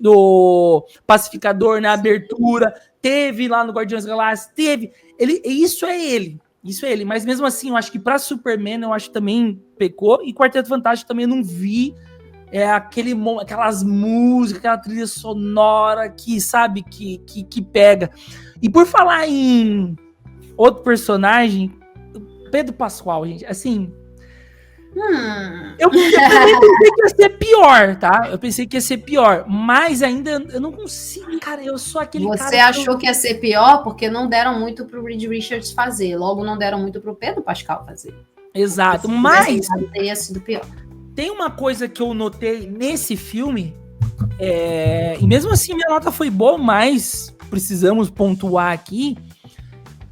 do Pacificador, na abertura, teve lá no Guardiões da Galáxia, teve. Isso é ele. Mas mesmo assim, eu acho que pra Superman, eu acho que também pecou. E Quarteto Fantástico também eu não vi aquelas músicas, aquela trilha sonora que, sabe, que pega. E por falar em outro personagem, Pedro Pascal, gente, assim... Eu pensei que ia ser pior, tá? Eu pensei que ia ser pior, mas ainda eu não consigo, cara, eu sou aquele cara... Você achou que ia ser pior porque não deram muito pro Reed Richards fazer, logo não deram muito pro Pedro Pascal fazer. Exato, mas... teria sido pior. Tem uma coisa que eu notei nesse filme, e mesmo assim minha nota foi boa, mas precisamos pontuar aqui,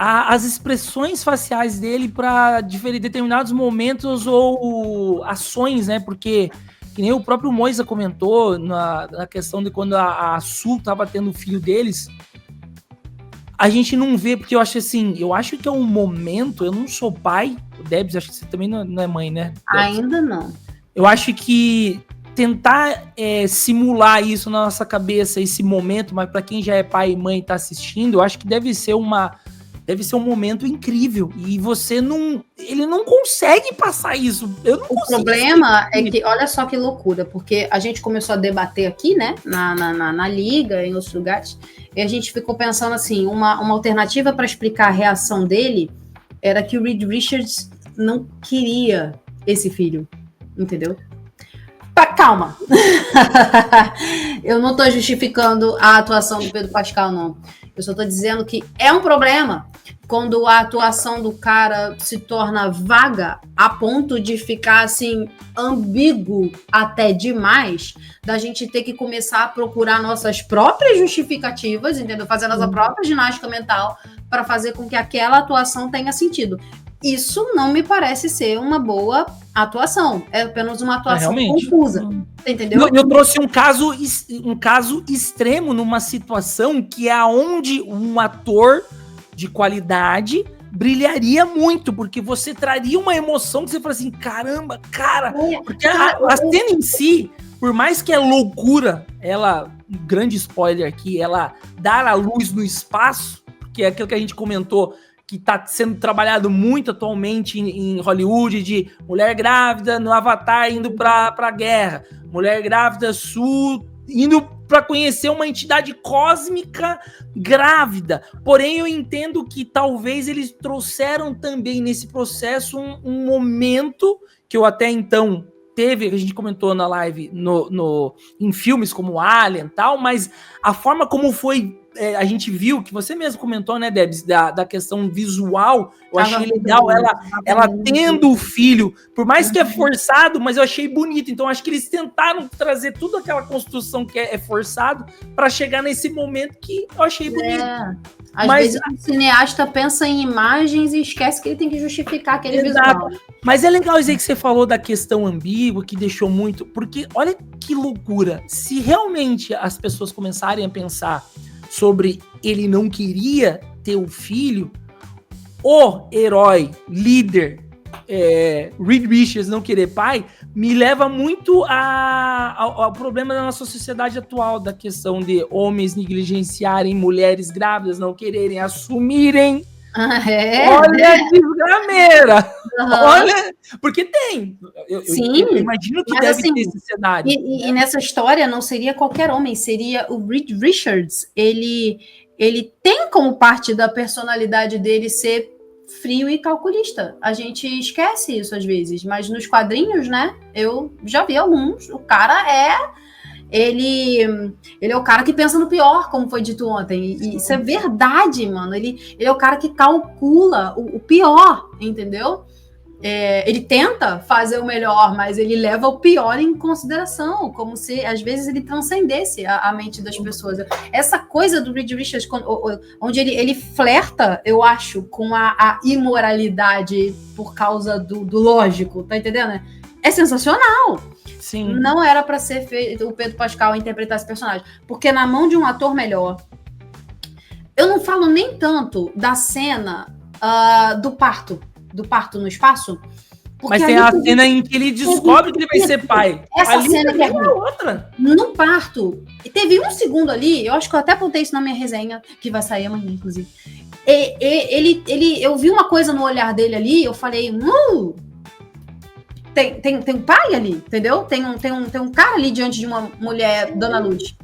as expressões faciais dele para determinados momentos ou ações, né? Porque, que nem o próprio Moisa comentou na questão de quando a Sul estava tendo o filho deles, a gente não vê, porque eu acho assim, eu acho que é um momento, eu não sou pai, o Debs, acho que você também não é mãe, né? Debs? Ainda não. Eu acho que tentar simular isso na nossa cabeça, esse momento, mas para quem já é pai e mãe e tá assistindo, eu acho que deve ser um momento incrível. E ele não consegue passar isso. O problema é que, olha só que loucura, porque a gente começou a debater aqui, né, na Liga, em outros lugares, e a gente ficou pensando assim, uma alternativa para explicar a reação dele era que o Reed Richards não queria esse filho, entendeu? Calma. Eu não estou justificando a atuação do Pedro Pascal, não. Eu só estou dizendo que é um problema quando a atuação do cara se torna vaga a ponto de ficar, assim, ambíguo até demais, da gente ter que começar a procurar nossas próprias justificativas, entendeu? Fazer nossa própria ginástica mental para fazer com que aquela atuação tenha sentido. Isso não me parece ser uma boa atuação. É apenas uma atuação confusa. Entendeu? Eu trouxe um caso extremo numa situação que é onde um ator de qualidade brilharia muito, porque você traria uma emoção que você fala assim, caramba, cara, porque a cena em si, por mais que é loucura, um grande spoiler aqui, ela dar a luz no espaço, que é aquilo que a gente comentou, que está sendo trabalhado muito atualmente em Hollywood, de mulher grávida no Avatar indo para a guerra, mulher grávida indo para conhecer uma entidade cósmica grávida. Porém, eu entendo que talvez eles trouxeram também nesse processo um momento que eu até então teve, a gente comentou na live, em filmes como Alien e tal, mas a forma como foi, a gente viu, que você mesmo comentou, né, Debs, da questão visual, eu achei legal ela tendo o filho, por mais que é forçado, mas eu achei bonito, então acho que eles tentaram trazer tudo aquela construção que é forçado para chegar nesse momento que eu achei bonito. Às vezes o cineasta pensa em imagens e esquece que ele tem que justificar aquele visual. Mas é legal dizer que você falou da questão ambígua, que deixou muito, porque olha que loucura, se realmente as pessoas começarem a pensar sobre ele não queria ter o filho, o herói, líder, Reed Richards não querer pai, me leva muito ao problema da nossa sociedade atual, da questão de homens negligenciarem mulheres grávidas, não quererem assumirem. Olha a desgrameira! Olha, porque tem. Eu imagino que deve ter esse cenário. E nessa história não seria qualquer homem, seria o Reed Richards. Ele tem como parte da personalidade dele ser frio e calculista. A gente esquece isso às vezes, mas nos quadrinhos, né, eu já vi alguns, o cara ele é o cara que pensa no pior, como foi dito ontem, e isso é verdade, mano, ele é o cara que calcula o pior, entendeu? Ele tenta fazer o melhor, mas ele leva o pior em consideração, como se, às vezes, ele transcendesse a mente das pessoas. Essa coisa do Reed Richards, onde ele flerta, eu acho, com a imoralidade por causa do lógico, tá entendendo? É sensacional. Sim. Não era para ser feito o Pedro Pascal interpretar esse personagem, porque na mão de um ator melhor, eu não falo nem tanto da cena do parto no espaço. Mas tem a cena em que ele descobre que ele vai ser pai. Essa ali cena que é outra. No parto, teve um segundo ali, eu acho que eu até apontei isso na minha resenha, que vai sair amanhã, inclusive. Eu vi uma coisa no olhar dele ali, eu falei, tem um pai ali, entendeu? Tem um cara ali diante de uma mulher dando a luz.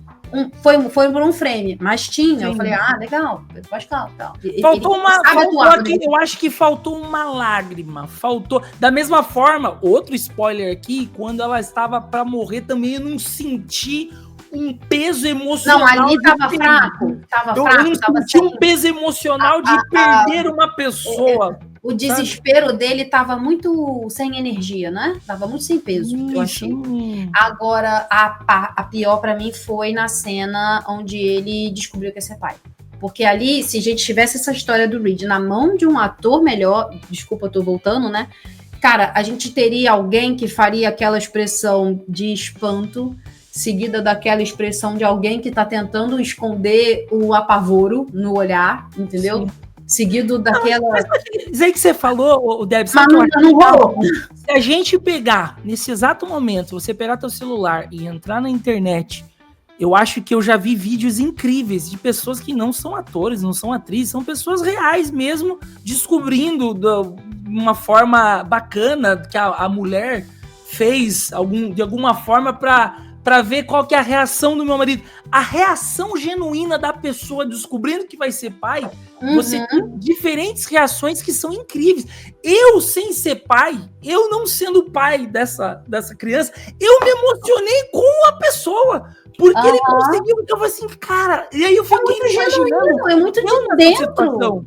Foi por um frame, mas tinha. Sim. Eu falei, legal, Pedro Pascal. Tal. Eu acho que faltou uma lágrima. Faltou. Da mesma forma, outro spoiler aqui, quando ela estava para morrer, também eu não senti um peso emocional. Não, ali tava fraco. Eu não senti um peso emocional de perder uma pessoa. O desespero dele tava muito sem energia, né? Tava muito sem peso, eu achei. Agora, a pior pra mim foi na cena onde ele descobriu que ia ser pai. Porque ali, se a gente tivesse essa história do Reed na mão de um ator melhor, desculpa, eu tô voltando, né? Cara, a gente teria alguém que faria aquela expressão de espanto, seguida daquela expressão de alguém que tá tentando esconder o apavoro no olhar, entendeu? Sim. Seguido daquela... Isso aí que você falou, Deb, mas não rolou. Se a gente pegar, nesse exato momento, você pegar teu celular e entrar na internet, eu acho que eu já vi vídeos incríveis de pessoas que não são atores, não são atrizes, são pessoas reais mesmo, descobrindo de uma forma bacana que a mulher fez de alguma forma para ver qual que é a reação do meu marido. A reação genuína da pessoa descobrindo que vai ser pai, você tem diferentes reações que são incríveis. Eu, sem ser pai, eu não sendo pai dessa criança, eu me emocionei com a pessoa. Porque ele conseguiu, então eu falei assim, cara, e aí eu fiquei imaginando. É muito de dentro.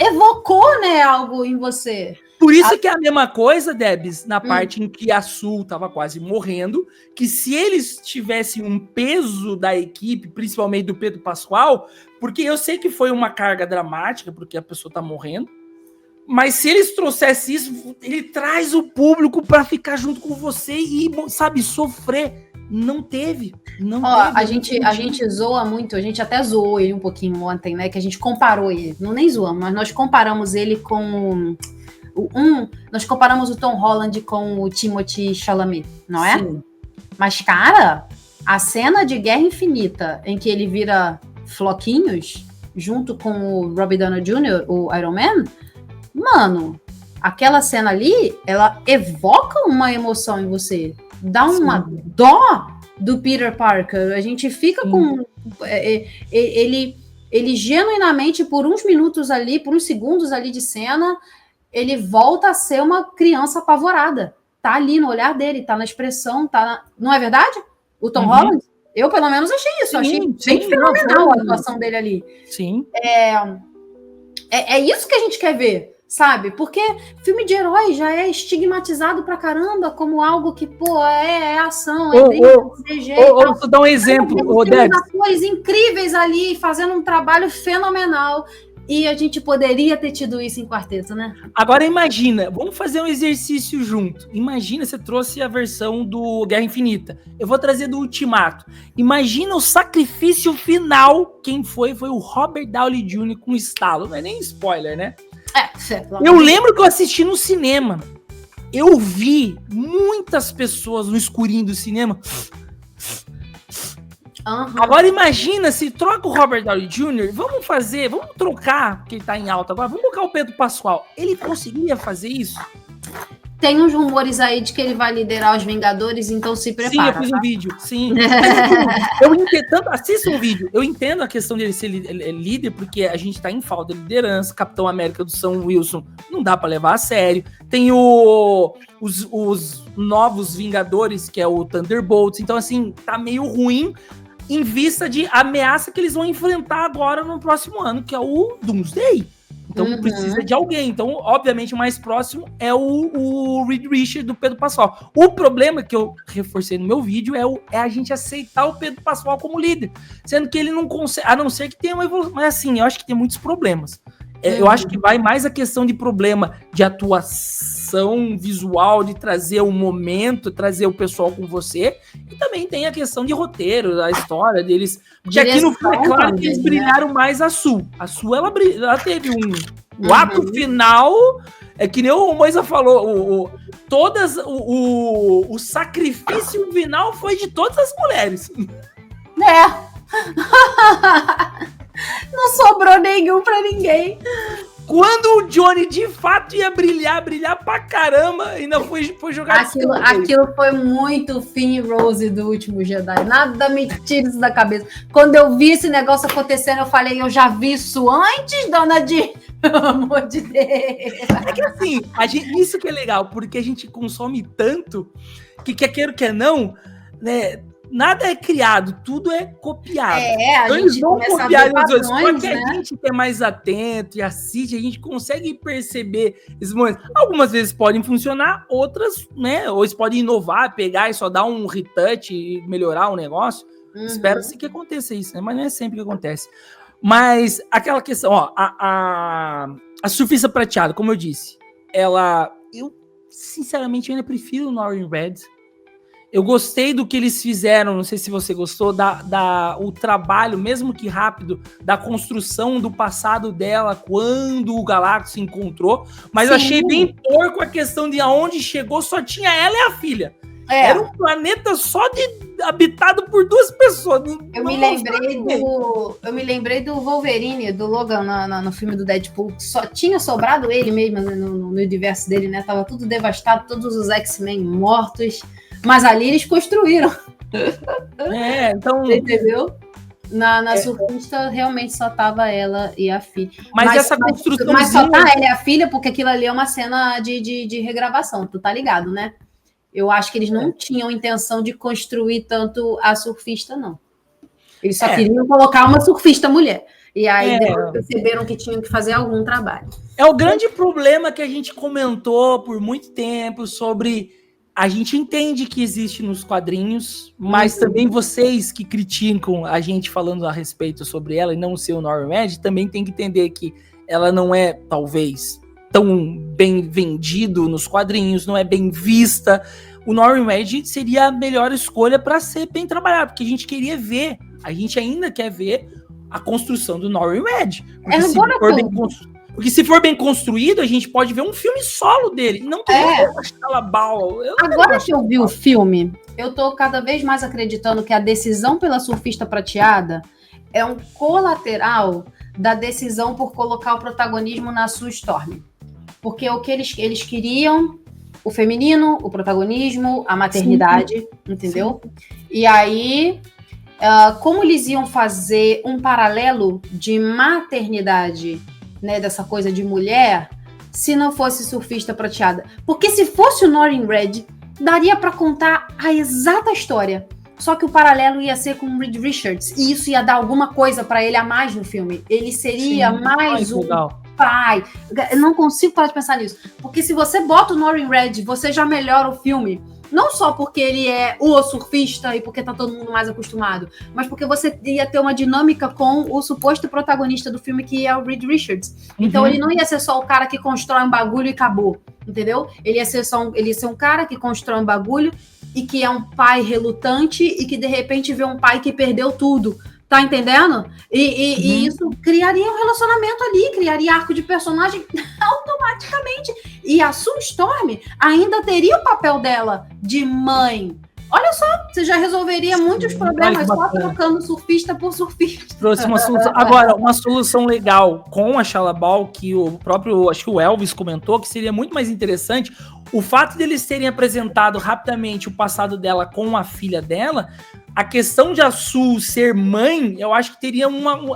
Evocou, né, algo em você. Por isso que é a mesma coisa, Debs, na parte em que a Sul tava quase morrendo, que se eles tivessem um peso da equipe, principalmente do Pedro Pascal, porque eu sei que foi uma carga dramática, porque a pessoa tá morrendo, mas se eles trouxessem isso, ele traz o público para ficar junto com você e, sabe, sofrer. Não teve. A gente zoa muito, a gente até zoou ele um pouquinho ontem, né? Que a gente comparou ele. Nem zoamos, mas nós comparamos ele com nós comparamos o Tom Holland com o Timothée Chalamet, não é? Sim. Mas, cara, a cena de Guerra Infinita, em que ele vira floquinhos, junto com o Robert Downey Jr., o Iron Man, mano, aquela cena ali, ela evoca uma emoção em você. Dá uma dó do Peter Parker. A gente fica com... Ele genuinamente, por uns minutos ali, por uns segundos ali de cena, ele volta a ser uma criança apavorada. Tá ali no olhar dele, tá na expressão, não é verdade? O Tom Holland? Eu, pelo menos, achei isso. Achei bem fenomenal a atuação dele ali. Sim. É isso que a gente quer ver. Sabe? Porque filme de herói já é estigmatizado pra caramba como algo que, é ação, CG. Vou dar um exemplo, Debs. Atores incríveis ali, fazendo um trabalho fenomenal. E a gente poderia ter tido isso em Quarteto, né? Agora imagina, vamos fazer um exercício junto. Imagina, você trouxe a versão do Guerra Infinita. Eu vou trazer do Ultimato. Imagina o sacrifício final. Quem foi o Robert Downey Jr. com estalo. Não é nem spoiler, né? Eu lembro que eu assisti no cinema. Eu vi muitas pessoas no escurinho do cinema. Agora imagina se troca o Robert Downey Jr. Vamos trocar, porque ele tá em alta agora. Vamos colocar o Pedro Pascal. Ele conseguiria fazer isso? Tem uns rumores aí de que ele vai liderar os Vingadores, então se prepara. Sim, eu fiz um vídeo, sim. Assista um vídeo. Eu entendo a questão dele ser líder, porque a gente tá em falta de liderança. Capitão América do Sam Wilson não dá pra levar a sério. Tem os novos Vingadores, que é o Thunderbolts. Então, assim, tá meio ruim em vista de ameaça que eles vão enfrentar agora no próximo ano, que é o Doomsday. Então precisa de alguém. Então, obviamente, o mais próximo é o Reed Richards do Pedro Pascal. O problema que eu reforcei no meu vídeo é a gente aceitar o Pedro Pascal como líder. Sendo que ele não consegue, a não ser que tenha uma evolução. Mas assim, eu acho que tem muitos problemas. Eu acho que vai mais a questão de problema de atuação visual, de trazer o momento, trazer o pessoal com você. E também tem a questão de roteiro, da história deles. Porque aqui no filme, é claro que eles brilharam mais a Sul. A Sul, ela teve o ato final, é que nem o Moisa falou, o sacrifício final foi de todas as mulheres. Não sobrou nenhum pra ninguém. Quando o Johnny de fato ia brilhar pra caramba, ainda foi jogar. Aquilo foi muito Finn e Rose do Último Jedi. Nada me tira isso da cabeça. Quando eu vi esse negócio acontecendo, eu falei, eu já vi isso antes, dona Di. Pelo amor de Deus. É que assim, isso que é legal, porque a gente consome tanto que quer queira ou quer não, né? Nada é criado, tudo é copiado. A gente vão copiar os outros. Só que né? a gente que é mais atento e assiste, a gente consegue perceber esses momentos. Algumas vezes podem funcionar, outras, né? Ou eles podem inovar, pegar e só dar um retouch e melhorar o negócio. Espera-se que aconteça isso, né? Mas não é sempre que acontece. Mas aquela questão, ó, a Surfista Prateada, como eu disse, eu sinceramente ainda prefiro o Norrin Red. Eu gostei do que eles fizeram, não sei se você gostou, o trabalho, mesmo que rápido, da construção do passado dela quando o Galactus se encontrou, mas eu achei bem porco a questão de aonde chegou, só tinha ela e a filha. Era um planeta só habitado por 2 pessoas. Eu me lembrei do Wolverine, do Logan no filme do Deadpool. Só tinha sobrado ele mesmo no universo dele, né? Tava tudo devastado, todos os X-Men mortos. Mas ali eles construíram. Então... Entendeu? Na surfista, realmente só tava ela e a filha. Mas essa construção... Mas só tá ela e a filha, porque aquilo ali é uma cena de regravação, tu tá ligado, né? Eu acho que eles não tinham intenção de construir tanto a surfista, não. Eles só queriam colocar uma surfista mulher. E aí depois perceberam que tinham que fazer algum trabalho. É o grande problema que a gente comentou por muito tempo sobre... A gente entende que existe nos quadrinhos, mas também vocês que criticam a gente falando a respeito sobre ela e não ser o Norrin Red, também tem que entender que ela não é, talvez, tão bem vendido nos quadrinhos, não é bem vista. O Norrin Red seria a melhor escolha para ser bem trabalhado, porque a gente queria ver, a gente ainda quer ver a construção do Norrin Red. Porque se for bem construído, a gente pode ver um filme solo dele. Não tem Agora que eu vi o filme, eu tô cada vez mais acreditando que a decisão pela Surfista Prateada é um colateral da decisão por colocar o protagonismo na Sue Storm. Porque o que eles queriam, o feminino, o protagonismo, a maternidade, entendeu? E aí, como eles iam fazer um paralelo de maternidade, né, dessa coisa de mulher, se não fosse Surfista Prateada? Porque se fosse o Norrin Red, daria para contar a exata história. Só que o paralelo ia ser com o Reed Richards, e isso ia dar alguma coisa para ele a mais no filme. Ele seria mais um pai. Eu não consigo parar de pensar nisso. Porque se você bota o Norrin Red, você já melhora o filme. Não só porque ele é o surfista e porque tá todo mundo mais acostumado, mas porque você ia ter uma dinâmica com o suposto protagonista do filme, que é o Reed Richards. Então ele não ia ser só o cara que constrói um bagulho e acabou, entendeu? Ele ia ser um cara que constrói um bagulho e que é um pai relutante e que de repente vê um pai que perdeu tudo. Tá entendendo? E isso criaria um relacionamento ali, criaria arco de personagem automaticamente. E a Sue Storm ainda teria o papel dela de mãe. Olha só, você já resolveria muitos problemas só trocando surfista por surfista. Trouxe uma solução. Agora, uma solução legal com a Shalla Bal, que o próprio, acho que o Elvis comentou, que seria muito mais interessante o fato deles terem apresentado rapidamente o passado dela com a filha dela, a questão de a Su ser mãe, eu acho que teria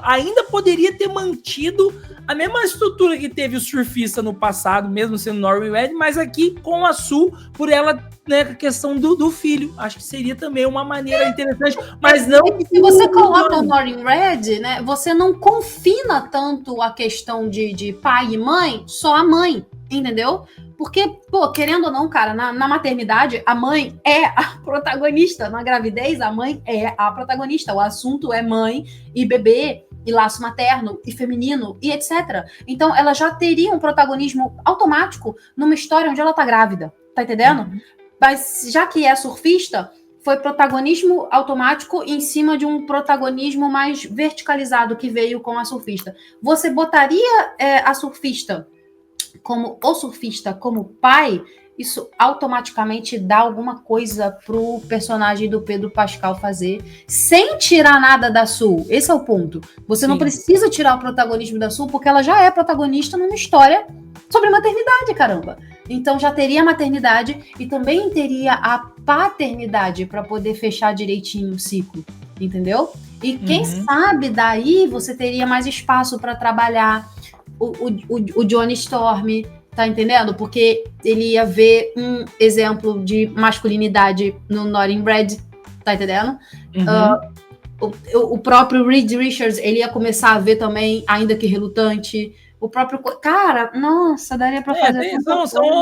ainda poderia ter mantido a mesma estrutura que teve o surfista no passado, mesmo sendo Norman Reed, mas aqui com a Su, por ela, né, a questão do filho. Acho que seria também uma maneira interessante, mas não... Se você coloca o Norman Reed, né, você não confina tanto a questão de pai e mãe, só a mãe, entendeu? Porque, pô, querendo ou não, cara, na maternidade, a mãe é a protagonista. Na gravidez, a mãe é a protagonista. O assunto é mãe e bebê, e laço materno, e feminino, e etc. Então, ela já teria um protagonismo automático numa história onde ela tá grávida. Tá entendendo? Uhum. Mas, já que é surfista, foi protagonismo automático em cima de um protagonismo mais verticalizado que veio com a surfista. Você botaria a surfista como o surfista, como pai, isso automaticamente dá alguma coisa pro personagem do Pedro Pascal fazer, sem tirar nada da Su. Esse é o ponto. Você não precisa tirar o protagonismo da Su, porque ela já é protagonista numa história sobre maternidade, caramba. Então já teria a maternidade e também teria a paternidade para poder fechar direitinho o ciclo, entendeu? E quem sabe daí você teria mais espaço para trabalhar o Johnny Storm, tá entendendo? Porque ele ia ver um exemplo de masculinidade no Norman Reed, tá entendendo? O próprio Reed Richards, ele ia começar a ver também, ainda que relutante. O próprio... Cara, nossa, daria pra fazer...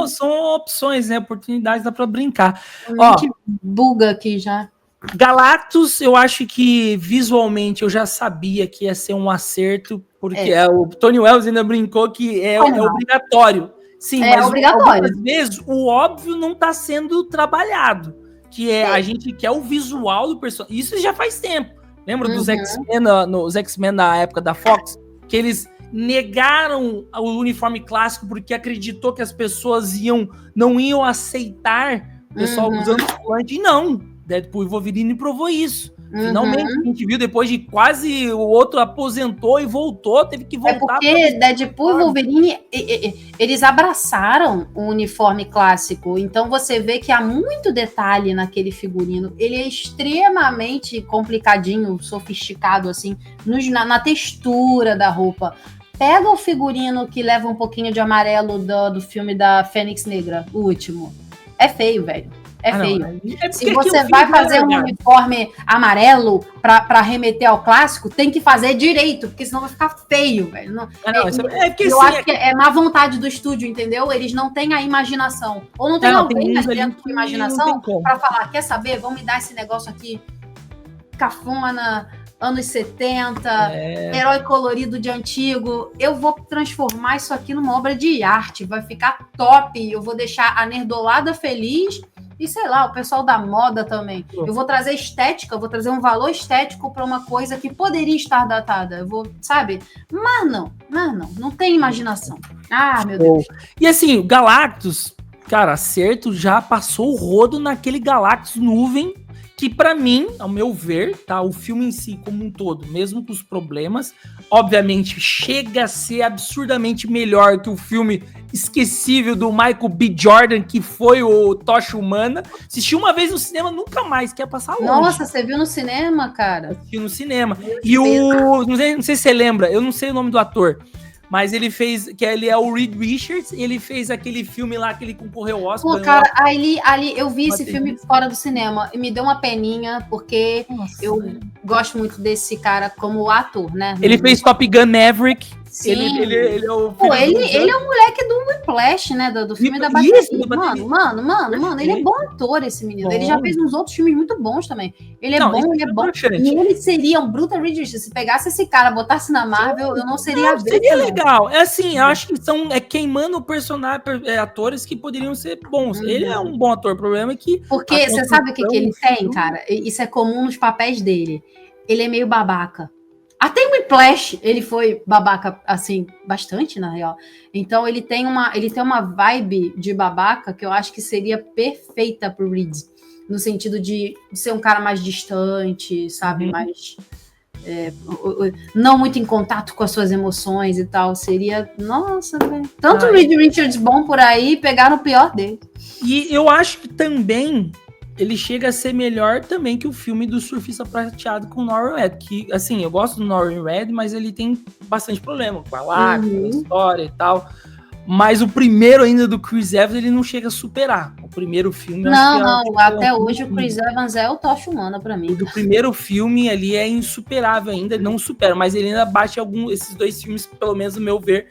São opções, né? Oportunidades, dá pra brincar. A gente buga aqui já. Galactus, eu acho que visualmente eu já sabia que ia ser um acerto, porque o Tony Wells ainda brincou que é obrigatório. Sim, mas obrigatório. Algumas vezes o óbvio não está sendo trabalhado, que a gente quer o visual do personagem. Isso já faz tempo. Lembra dos X-Men, nos X-Men na época da Fox, que eles negaram o uniforme clássico porque acreditou que as pessoas não iam aceitar o pessoal usando o colante, e não. Deadpool e Wolverine provou isso. Finalmente, a gente viu, depois de quase o outro aposentou e voltou, teve que voltar. É porque Deadpool e Wolverine, eles abraçaram o uniforme clássico. Então você vê que há muito detalhe naquele figurino. Ele é extremamente complicadinho, sofisticado, assim, na textura da roupa. Pega o figurino que leva um pouquinho de amarelo do filme da Fênix Negra, o último. É feio, velho. É feio. Não, se você vai fazer um uniforme amarelo para remeter ao clássico, tem que fazer direito, porque senão vai ficar feio, velho. Eu acho que é má vontade do estúdio, entendeu? Eles não têm a imaginação. Ou não tem alguém dentro com imaginação para falar, quer saber? Vamos me dar esse negócio aqui cafona, anos 70, herói colorido de antigo. Eu vou transformar isso aqui numa obra de arte. Vai ficar top. Eu vou deixar a nerdolada feliz. E sei lá, o pessoal da moda também. Eu vou trazer estética, eu vou trazer um valor estético para uma coisa que poderia estar datada. Eu vou, sabe? Mas não tem imaginação. Ah, meu Deus. E assim, o Galactus, cara, acerto, já passou o rodo naquele Galactus nuvem, que para mim, ao meu ver, tá, o filme em si como um todo, mesmo com os problemas, obviamente chega a ser absurdamente melhor que o filme esquecível do Michael B. Jordan, que foi o Tocha Humana. Assisti uma vez no cinema, nunca mais, quer passar longe. Nossa, você viu no cinema, cara? Assisti no cinema. E não sei se você lembra, eu não sei o nome do ator, mas ele fez, que ele é o Reed Richards, e ele fez aquele filme lá que ele concorreu ao Oscar. Pô, cara, ali eu vi esse filme fora do cinema e me deu uma peninha, porque eu gosto muito desse cara como ator, né? Ele fez Top Gun Maverick. Sim. Ele é o Pô, ele é o moleque do Whiplash, né? Do filme da bateria. Mano, ele é bom ator, esse menino. Bom. Ele já fez uns outros filmes muito bons também. Ele é bom. E ele seria um Bruta Reed Richards. Se pegasse esse cara, botasse na Marvel, eu não seria seria legal. É assim, eu acho que são queimando o personagem, atores que poderiam ser bons. Ele é um bom ator. O problema é que... Porque você sabe o que ele tem, cara? Isso é comum nos papéis dele. Ele é meio babaca. Até em Whiplash ele foi babaca, assim, bastante, na real. Então ele tem uma vibe de babaca que eu acho que seria perfeita pro Reed. No sentido de ser um cara mais distante, sabe? Mais... não muito em contato com as suas emoções e tal. Seria, nossa, velho. Tanto o Reed Richards bom por aí, pegaram o pior dele. E eu acho que também ele chega a ser melhor também que o filme do Surfista Prateado com o Norman Reed, que, assim, eu gosto do Norman Reed, mas ele tem bastante problema com a lágrima, com a história e tal. Mas o primeiro ainda do Chris Evans, ele não chega a superar. O primeiro filme... Não, até hoje o Chris Evans é o tocha humana pra mim. O do primeiro filme ali é insuperável ainda, não supera, mas ele ainda bate esses dois filmes, pelo menos no meu ver,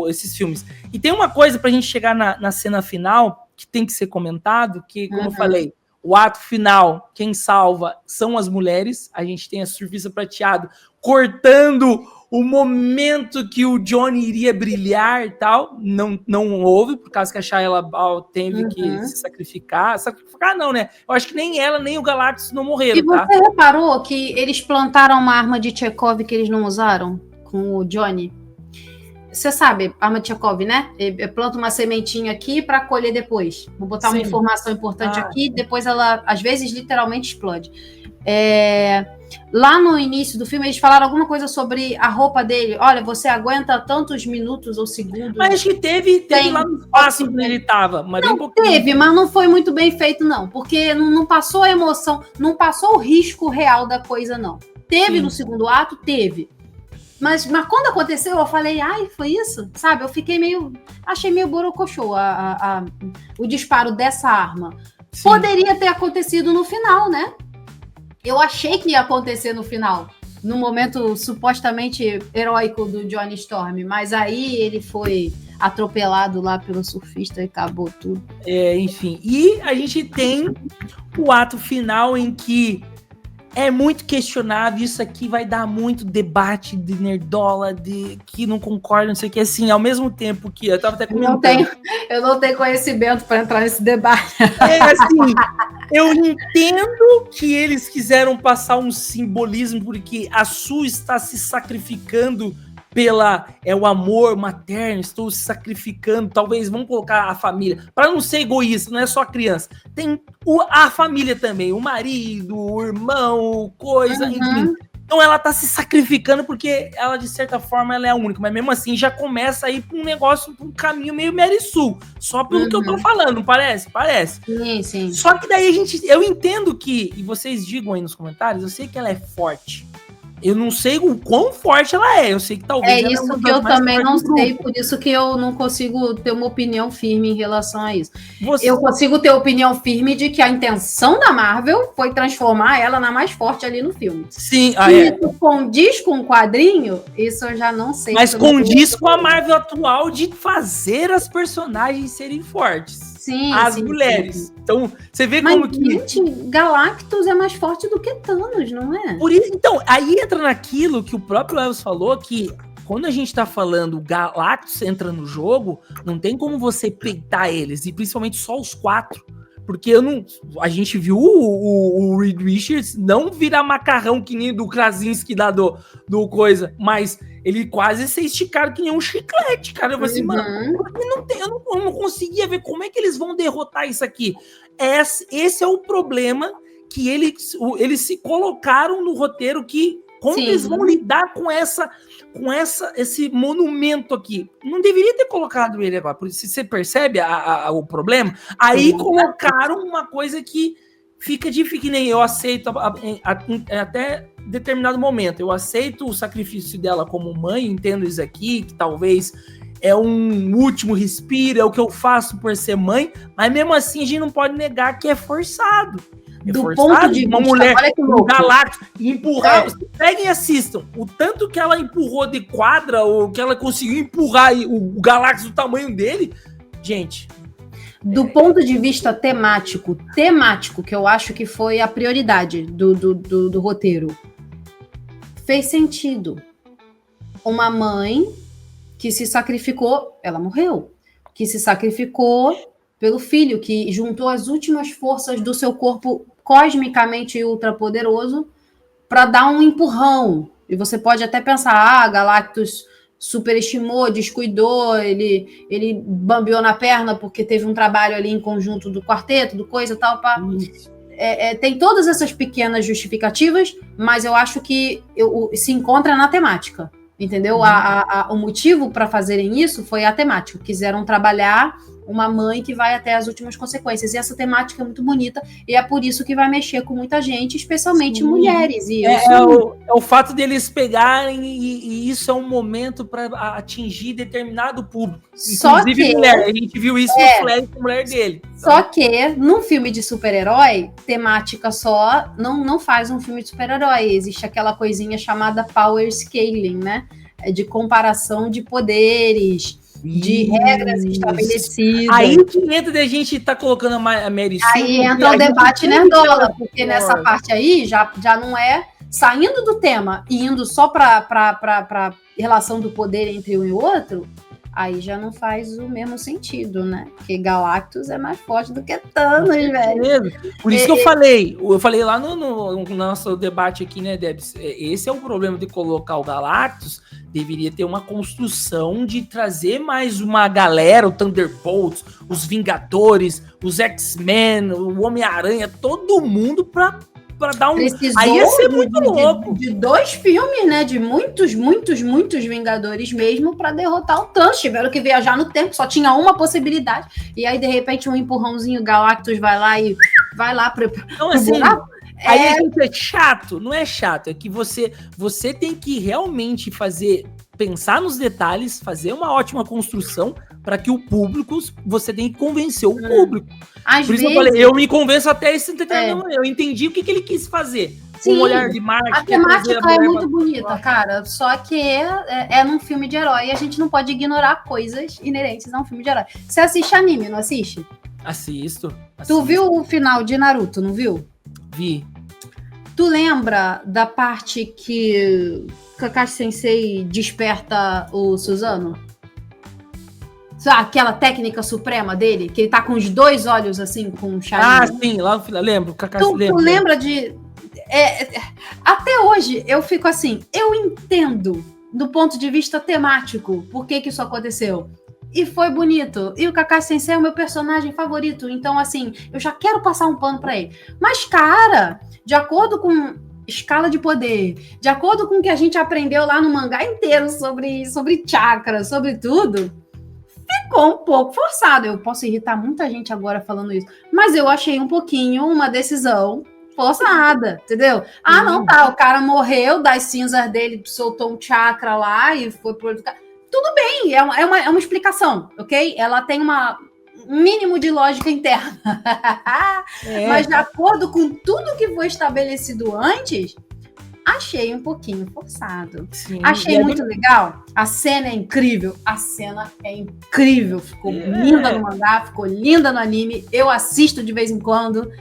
esses filmes. E tem uma coisa pra gente chegar na cena final, que tem que ser comentado, que, como eu falei, o ato final, quem salva são as mulheres. A gente tem a Surfista Prateado cortando o momento que o Johnny iria brilhar e tal. Não houve, por causa que a Shia LaBeouf teve que se sacrificar. Sacrificar não, né? Eu acho que nem ela, nem o Galactus não morreram, e você reparou que eles plantaram uma arma de Chekhov que eles não usaram com o Johnny? Você sabe, arma de Chekhov, né? Eu planto uma sementinha aqui para colher depois. Vou botar uma informação importante aqui, depois ela, às vezes, literalmente explode. Lá no início do filme, eles falaram alguma coisa sobre a roupa dele. Olha, você aguenta tantos minutos ou segundos. Mas acho que teve lá no espaço onde ele estava. Não, teve, mas não foi muito bem feito, não. Porque não passou a emoção, não passou o risco real da coisa, não. Teve no segundo ato? Teve. Mas quando aconteceu, eu falei, ai, foi isso? Sabe, eu fiquei achei meio borocochô o disparo dessa arma. Sim. Poderia ter acontecido no final, né? Eu achei que ia acontecer no final, no momento supostamente heróico do Johnny Storm, mas aí ele foi atropelado lá pelo surfista e acabou tudo. Enfim, e a gente tem o ato final em que é muito questionável, isso aqui vai dar muito debate de nerdola, de que não concorda, não sei o que, assim, ao mesmo tempo que eu tava até comentando. Eu não tenho conhecimento para entrar nesse debate. Assim, eu entendo que eles quiseram passar um simbolismo, porque a Sue está se sacrificando o amor materno, estou se sacrificando, talvez vamos colocar a família, para não ser egoísta, não é só a criança, tem a família também, o marido, o irmão, coisa, enfim. Então ela tá se sacrificando porque ela, de certa forma, ela é a única, mas mesmo assim já começa a ir para um negócio, para um caminho meio Mary Sue, só pelo que eu tô falando, não parece? Parece. Sim. Só que daí eu entendo que, e vocês digam aí nos comentários, eu sei que ela é forte. Eu não sei o quão forte ela é. Eu sei que talvez ela isso que eu também não sei, por isso que eu não consigo ter uma opinião firme em relação a isso. Eu consigo ter opinião firme de que a intenção da Marvel foi transformar ela na mais forte ali no filme. Sim. Isso condiz com o quadrinho, isso eu já não sei. Mas condiz com a Marvel atual de fazer as personagens serem fortes. Sim, as mulheres. Sim. Então, você vê como que... Gente, Galactus é mais forte do que Thanos, não é? Por isso, então, aí entra naquilo que o próprio Elvis falou, que quando a gente tá falando Galactus entra no jogo, não tem como você peitar eles, e principalmente só os 4. Porque a gente viu o Reed Richards não virar macarrão que nem do Krasinski da do coisa, mas ele quase se esticado que nem um chiclete, cara. Eu falei assim, mano, eu não conseguia ver como é que eles vão derrotar isso aqui. Esse é o problema que eles se colocaram no roteiro, que como eles vão lidar com esse monumento aqui. Não deveria ter colocado ele agora. Se você percebe o problema, aí colocaram uma coisa que fica difícil, que nem eu aceito até determinado momento. Eu aceito o sacrifício dela como mãe, entendo isso aqui, que talvez é um último respiro, é o que eu faço por ser mãe, mas mesmo assim a gente não pode negar que é forçado. Do ponto de uma mulher com Galactus empurrar, peguem e assistam o tanto que ela empurrou de quadra, ou que ela conseguiu empurrar o Galactus do tamanho dele, gente. Do ponto de vista temático, que eu acho que foi a prioridade do roteiro, fez sentido. Uma mãe que se sacrificou, ela morreu, que se sacrificou pelo filho, que juntou as últimas forças do seu corpo cosmicamente ultrapoderoso para dar um empurrão. E você pode até pensar, Galactus superestimou, descuidou, ele bambeou na perna porque teve um trabalho ali em conjunto do quarteto, do coisa e tal, pá. tem todas essas pequenas justificativas, mas eu acho que se encontra na temática, entendeu? O motivo para fazerem isso foi a temática. Quiseram trabalhar uma mãe que vai até as últimas consequências. E essa temática é muito bonita, e é por isso que vai mexer com muita gente, especialmente mulheres. E o fato deles pegarem, e isso é um momento para atingir determinado público. Inclusive mulher. A gente viu isso no Flash com a mulher dele. Só que, num filme de super-herói, temática só não faz um filme de super-herói. Existe aquela coisinha chamada power scaling, né? De comparação de poderes, de regras estabelecidas. Aí que entra da gente tá colocando a Mary Sue. Aí entra o debate nerdola, porque nessa parte aí já não é saindo do tema e indo só para relação do poder entre um e outro. Aí já não faz o mesmo sentido, né? Porque Galactus é mais forte do que Thanos, velho. Por isso que eu falei lá no nosso debate aqui, né, Debs? Esse é o problema de colocar o Galactus. Deveria ter uma construção de trazer mais uma galera, o Thunderbolts, os Vingadores, os X-Men, o Homem-Aranha, todo mundo pra dar um... Precisou aí ia ser muito louco. De 2 filmes, né? De muitos Vingadores mesmo para derrotar o Thanos. Tiveram que viajar no tempo, só tinha uma possibilidade. E aí, de repente, um empurrãozinho, Galactus vai lá para... Então, assim... Aí a gente é chato, não é chato, é que você tem que realmente pensar nos detalhes, fazer uma ótima construção para que o público, você tem que convencer o público. Por isso eu falei, eu me convenço até esse determinado momento, eu entendi o que ele quis fazer. Sim, um olhar de marketing. A temática é muito bonita, cara, só que é num filme de herói e a gente não pode ignorar coisas inerentes a um filme de herói. Você assiste anime, não assiste? Assisto. Tu viu o final de Naruto, não viu? Vi. Tu lembra da parte que Kakashi Sensei desperta o Suzano? Aquela técnica suprema dele, que ele tá com os 2 olhos assim, com um charinho. Sim, lá no final, lembro. Tu lembra de... até hoje, eu fico assim, eu entendo, do ponto de vista temático, por que isso aconteceu. E foi bonito. E o Kakashi Sensei é o meu personagem favorito. Então, assim, eu já quero passar um pano pra ele. Mas, cara, de acordo com escala de poder, de acordo com o que a gente aprendeu lá no mangá inteiro sobre chakra, sobre tudo, ficou um pouco forçado. Eu posso irritar muita gente agora falando isso. Mas eu achei um pouquinho uma decisão forçada, entendeu? Não tá, o cara morreu, das cinzas dele soltou um chakra lá e foi pro outro cara. Tudo bem, é uma explicação, ok? Ela tem um mínimo de lógica interna. Mas de acordo com tudo que foi estabelecido antes, achei um pouquinho forçado. Sim, achei muito legal. A cena é incrível. Ficou linda no mangá, ficou linda no anime. Eu assisto de vez em quando.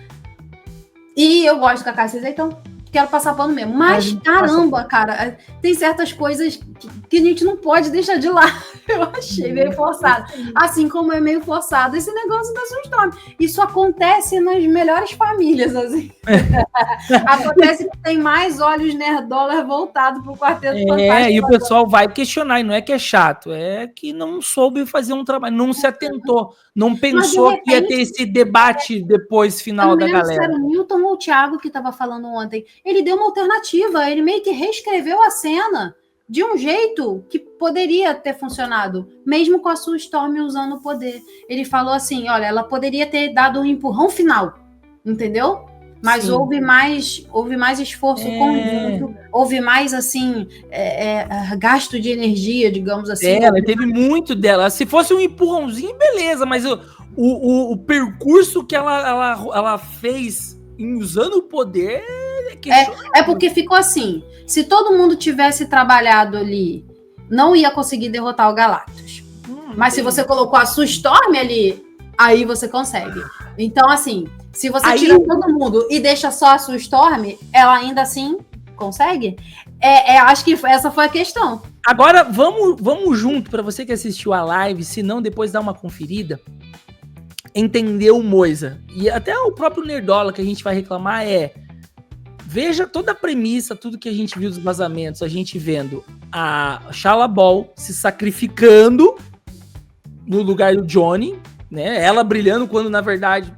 E eu gosto do Kakashi Sensei, então quero passar pano mesmo. Mas, caramba, cara, tem certas coisas que a gente não pode deixar de lado. Eu achei meio forçado. Assim como é meio forçado esse negócio da Sunstorm. Isso acontece nas melhores famílias, assim. Acontece que tem mais olhos nerdolas voltados pro Quarteto Fantástico. E o pessoal vai questionar, e não é que é chato, é que não soube fazer um trabalho, não se atentou, não pensou que ia ter esse debate depois, final da galera. Se era o Milton ou o Thiago que estava falando ontem. Ele deu uma alternativa, ele meio que reescreveu a cena de um jeito que poderia ter funcionado, mesmo com a Sue Storm usando o poder. Ele falou assim, olha, ela poderia ter dado um empurrão final, entendeu? Mas houve mais esforço conjunto, houve mais, assim, gasto de energia, digamos assim. Ela teve muito dela. Se fosse um empurrãozinho, beleza, mas o percurso que ela fez usando o poder... É porque ficou assim, se todo mundo tivesse trabalhado ali, não ia conseguir derrotar o Galactus. Mas se você colocou a Sue Storm ali, aí você consegue. Então, assim, se você tira todo mundo e deixa só a Sue Storm, ela ainda assim consegue? Acho que essa foi a questão. Agora, vamos junto, para você que assistiu a live, se não, depois dá uma conferida, entender o Moisa. E até o próprio Nerdola que a gente vai reclamar veja toda a premissa, tudo que a gente viu dos vazamentos, a gente vendo a Shala Ball se sacrificando no lugar do Johnny, né? Ela brilhando quando, na verdade,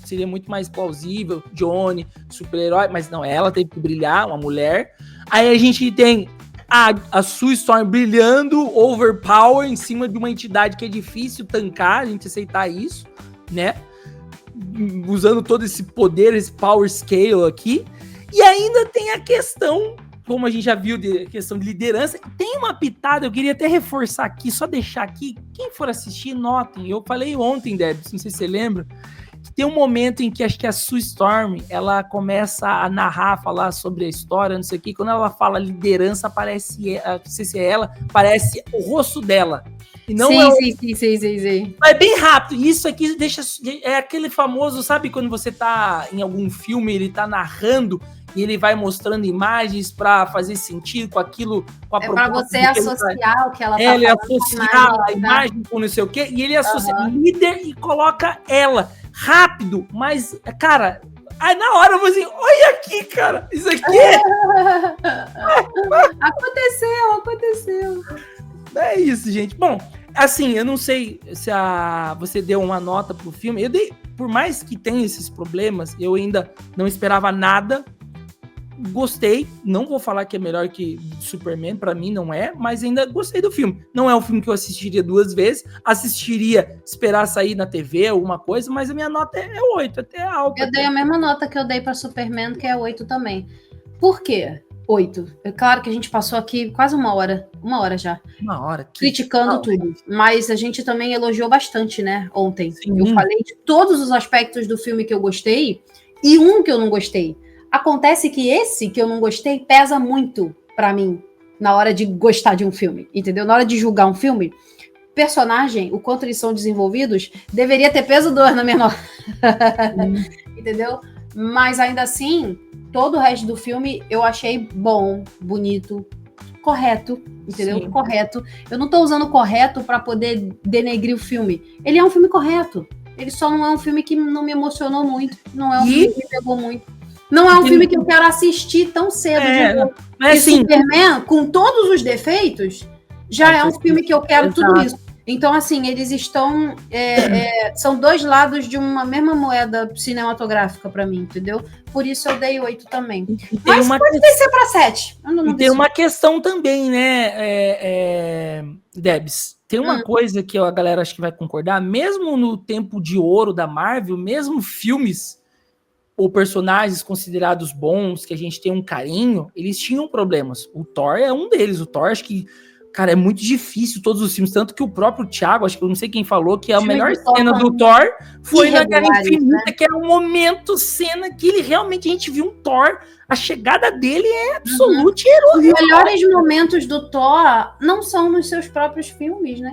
seria muito mais plausível, Johnny, super-herói, mas não, ela teve que brilhar, uma mulher. Aí a gente tem a Sue Storm brilhando, overpower, em cima de uma entidade que é difícil tancar, a gente aceitar isso, né? Usando todo esse poder, esse power scale aqui. E ainda tem a questão, como a gente já viu, de questão de liderança. Tem uma pitada, eu queria até reforçar aqui, só deixar aqui. Quem for assistir, notem. Eu falei ontem, Debs, não sei se você lembra, que tem um momento em que acho que a Sue Storm, ela começa a narrar, falar sobre a história, não sei o que. Quando ela fala liderança, aparece, não sei se é ela, parece o rosto dela. E não sim. É bem rápido. Isso aqui deixa. É aquele famoso, sabe, quando você tá em algum filme, ele tá narrando e ele vai mostrando imagens pra fazer sentido com aquilo, com a proposta. É pra você associar o que ela tá falando. Ele associar a imagem com não sei o quê, e ele associa líder e coloca ela. Rápido, mas, cara. Aí na hora eu vou assim, olha aqui, cara, isso aqui Aconteceu. É isso, gente. Bom, assim, eu não sei se você deu uma nota pro filme. Eu dei, por mais que tenha esses problemas, eu ainda não esperava nada. Gostei, não vou falar que é melhor que Superman, pra mim não é, mas ainda gostei do filme. Não é um filme que eu assistiria 2 vezes, assistiria esperar sair na TV, alguma coisa, mas a minha nota é 8, até alta. Eu dei a mesma nota que eu dei pra Superman, que é 8 também. Por quê? 8. É claro que a gente passou aqui quase uma hora já. Uma hora. Criticando tudo. Mas a gente também elogiou bastante, né, ontem. Sim. Eu falei de todos os aspectos do filme que eu gostei e um que eu não gostei. Acontece que esse que eu não gostei pesa muito pra mim na hora de gostar de um filme, entendeu? Na hora de julgar um filme, personagem, o quanto eles são desenvolvidos, deveria ter peso 2 na minha nota. Entendeu? Mas ainda assim, todo o resto do filme eu achei bom, bonito, correto, entendeu? Sim. Correto. Eu não tô usando correto pra poder denegrir o filme. Ele é um filme correto. Ele só não é um filme que não me emocionou muito. Não é um filme que me pegou muito. Não é um filme que eu quero assistir tão cedo de novo. E assim, Superman, com todos os defeitos, já é um filme que eu quero tudo isso. Então, assim, eles estão... são 2 lados de uma mesma moeda cinematográfica pra mim, entendeu? Por isso eu dei 8 também. Mas pode descer pra 7. E tem uma questão também, né, Debs? Tem uma coisa que a galera acho que vai concordar, mesmo no tempo de ouro da Marvel, mesmo filmes ou personagens considerados bons, que a gente tem um carinho, eles tinham problemas. O Thor é um deles. O Thor, acho que, cara, é muito difícil todos os filmes, tanto que o próprio Thiago, acho que eu não sei quem falou, que a melhor cena do Thor foi na Guerra Infinita, né? Que é um cena que ele realmente, a gente viu um Thor, a chegada dele é absoluta Os melhores momentos do Thor não são nos seus próprios filmes, né?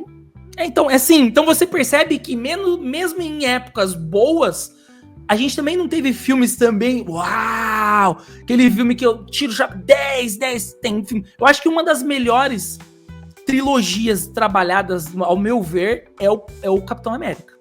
Então, assim, então você percebe que mesmo em épocas boas, a gente também não teve filmes também, uau, aquele filme que eu tiro já 10, tem filme. Eu acho que uma das melhores trilogias trabalhadas, ao meu ver, é o Capitão América.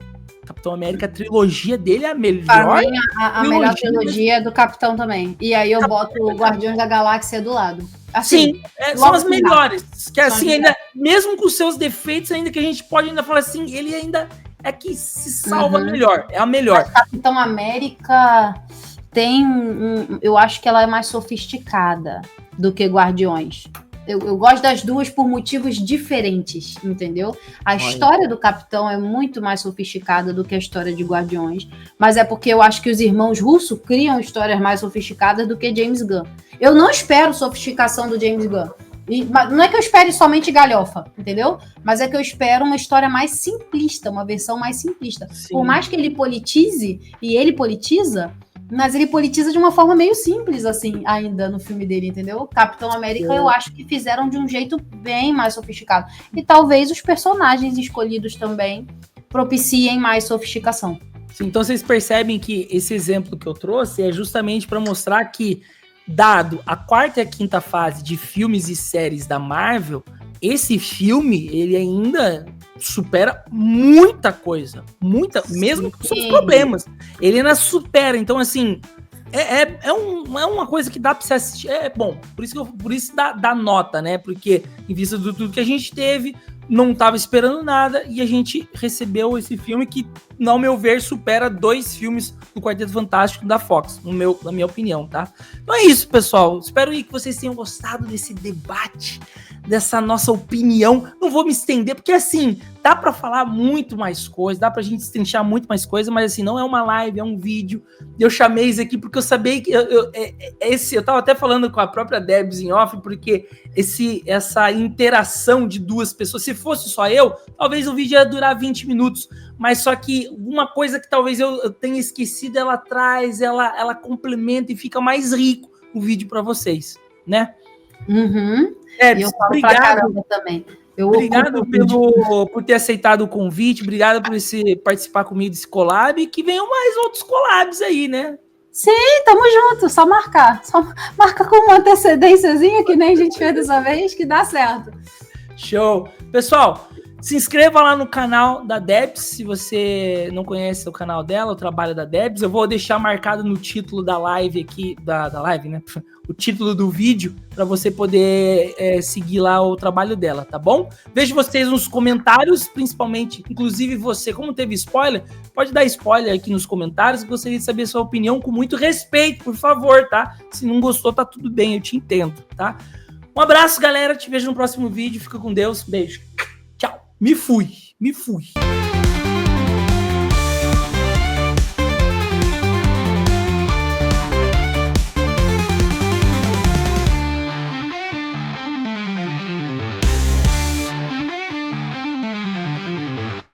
Capitão América, a trilogia dele é a melhor. Para mim, a melhor trilogia é do Capitão também. E aí eu boto o Guardiões da Galáxia do lado. Assim, sim, são as melhores. Que assim, ainda, mesmo com seus defeitos, ainda que a gente pode ainda falar assim, ele ainda... é que se salva melhor, é a melhor. Mas Capitão América tem eu acho que ela é mais sofisticada do que Guardiões. Eu gosto das duas por motivos diferentes, entendeu? A história do Capitão é muito mais sofisticada do que a história de Guardiões, mas é porque eu acho que os irmãos Russo criam histórias mais sofisticadas do que James Gunn. Eu não espero sofisticação do James Gunn. Não é que eu espere somente galhofa, entendeu? Mas é que eu espero uma história mais simplista, uma versão mais simplista. Sim. Por mais que ele politize, e ele politiza, mas ele politiza de uma forma meio simples, assim, ainda no filme dele, entendeu? Capitão América, eu acho que fizeram de um jeito bem mais sofisticado. E talvez os personagens escolhidos também propiciem mais sofisticação. Sim, então vocês percebem que esse exemplo que eu trouxe é justamente para mostrar que, dado a 4ª e a 5ª fase de filmes e séries da Marvel, esse filme, ele ainda supera muita coisa. Mesmo com seus problemas. Ele ainda supera. Então, assim, É uma coisa que dá pra você assistir. É bom, por isso dá nota, né? Porque em vista de tudo que a gente teve, não tava esperando nada e a gente recebeu esse filme que, ao meu ver, supera 2 filmes do Quarteto Fantástico da Fox, na minha opinião, tá? Então é isso, pessoal. Espero que vocês tenham gostado desse debate, dessa nossa opinião. Não vou me estender, porque assim, dá pra falar muito mais coisa, dá pra gente destrinchar muito mais coisa, mas assim, não é uma live, é um vídeo. Eu chamei isso aqui porque eu sabia que eu tava até falando com a própria Debs em off, porque essa interação de 2 pessoas, se fosse só eu, talvez o vídeo ia durar 20 minutos, mas só que uma coisa que talvez eu tenha esquecido, ela traz, ela complementa e fica mais rico o vídeo para vocês, né? Uhum. Debs, E eu falo obrigado. pra caramba também. Obrigado por ter aceitado o convite, obrigado por participar comigo desse collab, e que venham mais outros collabs aí, né? Sim, tamo junto, só marcar. Só marca com uma antecedênciazinha, que nem a gente fez dessa vez, que dá certo. Show! Pessoal, se inscreva lá no canal da Debs, se você não conhece o canal dela, o trabalho da Debs. Eu vou deixar marcado no título da live aqui, da live, né? O título do vídeo, para você poder seguir lá o trabalho dela, tá bom? Vejo vocês nos comentários, principalmente, inclusive você, como teve spoiler, pode dar spoiler aqui nos comentários. Gostaria de saber a sua opinião com muito respeito, por favor, tá? Se não gostou, tá tudo bem, eu te entendo, tá? Um abraço, galera. Te vejo no próximo vídeo. Fica com Deus. Beijo. Tchau. Me fui.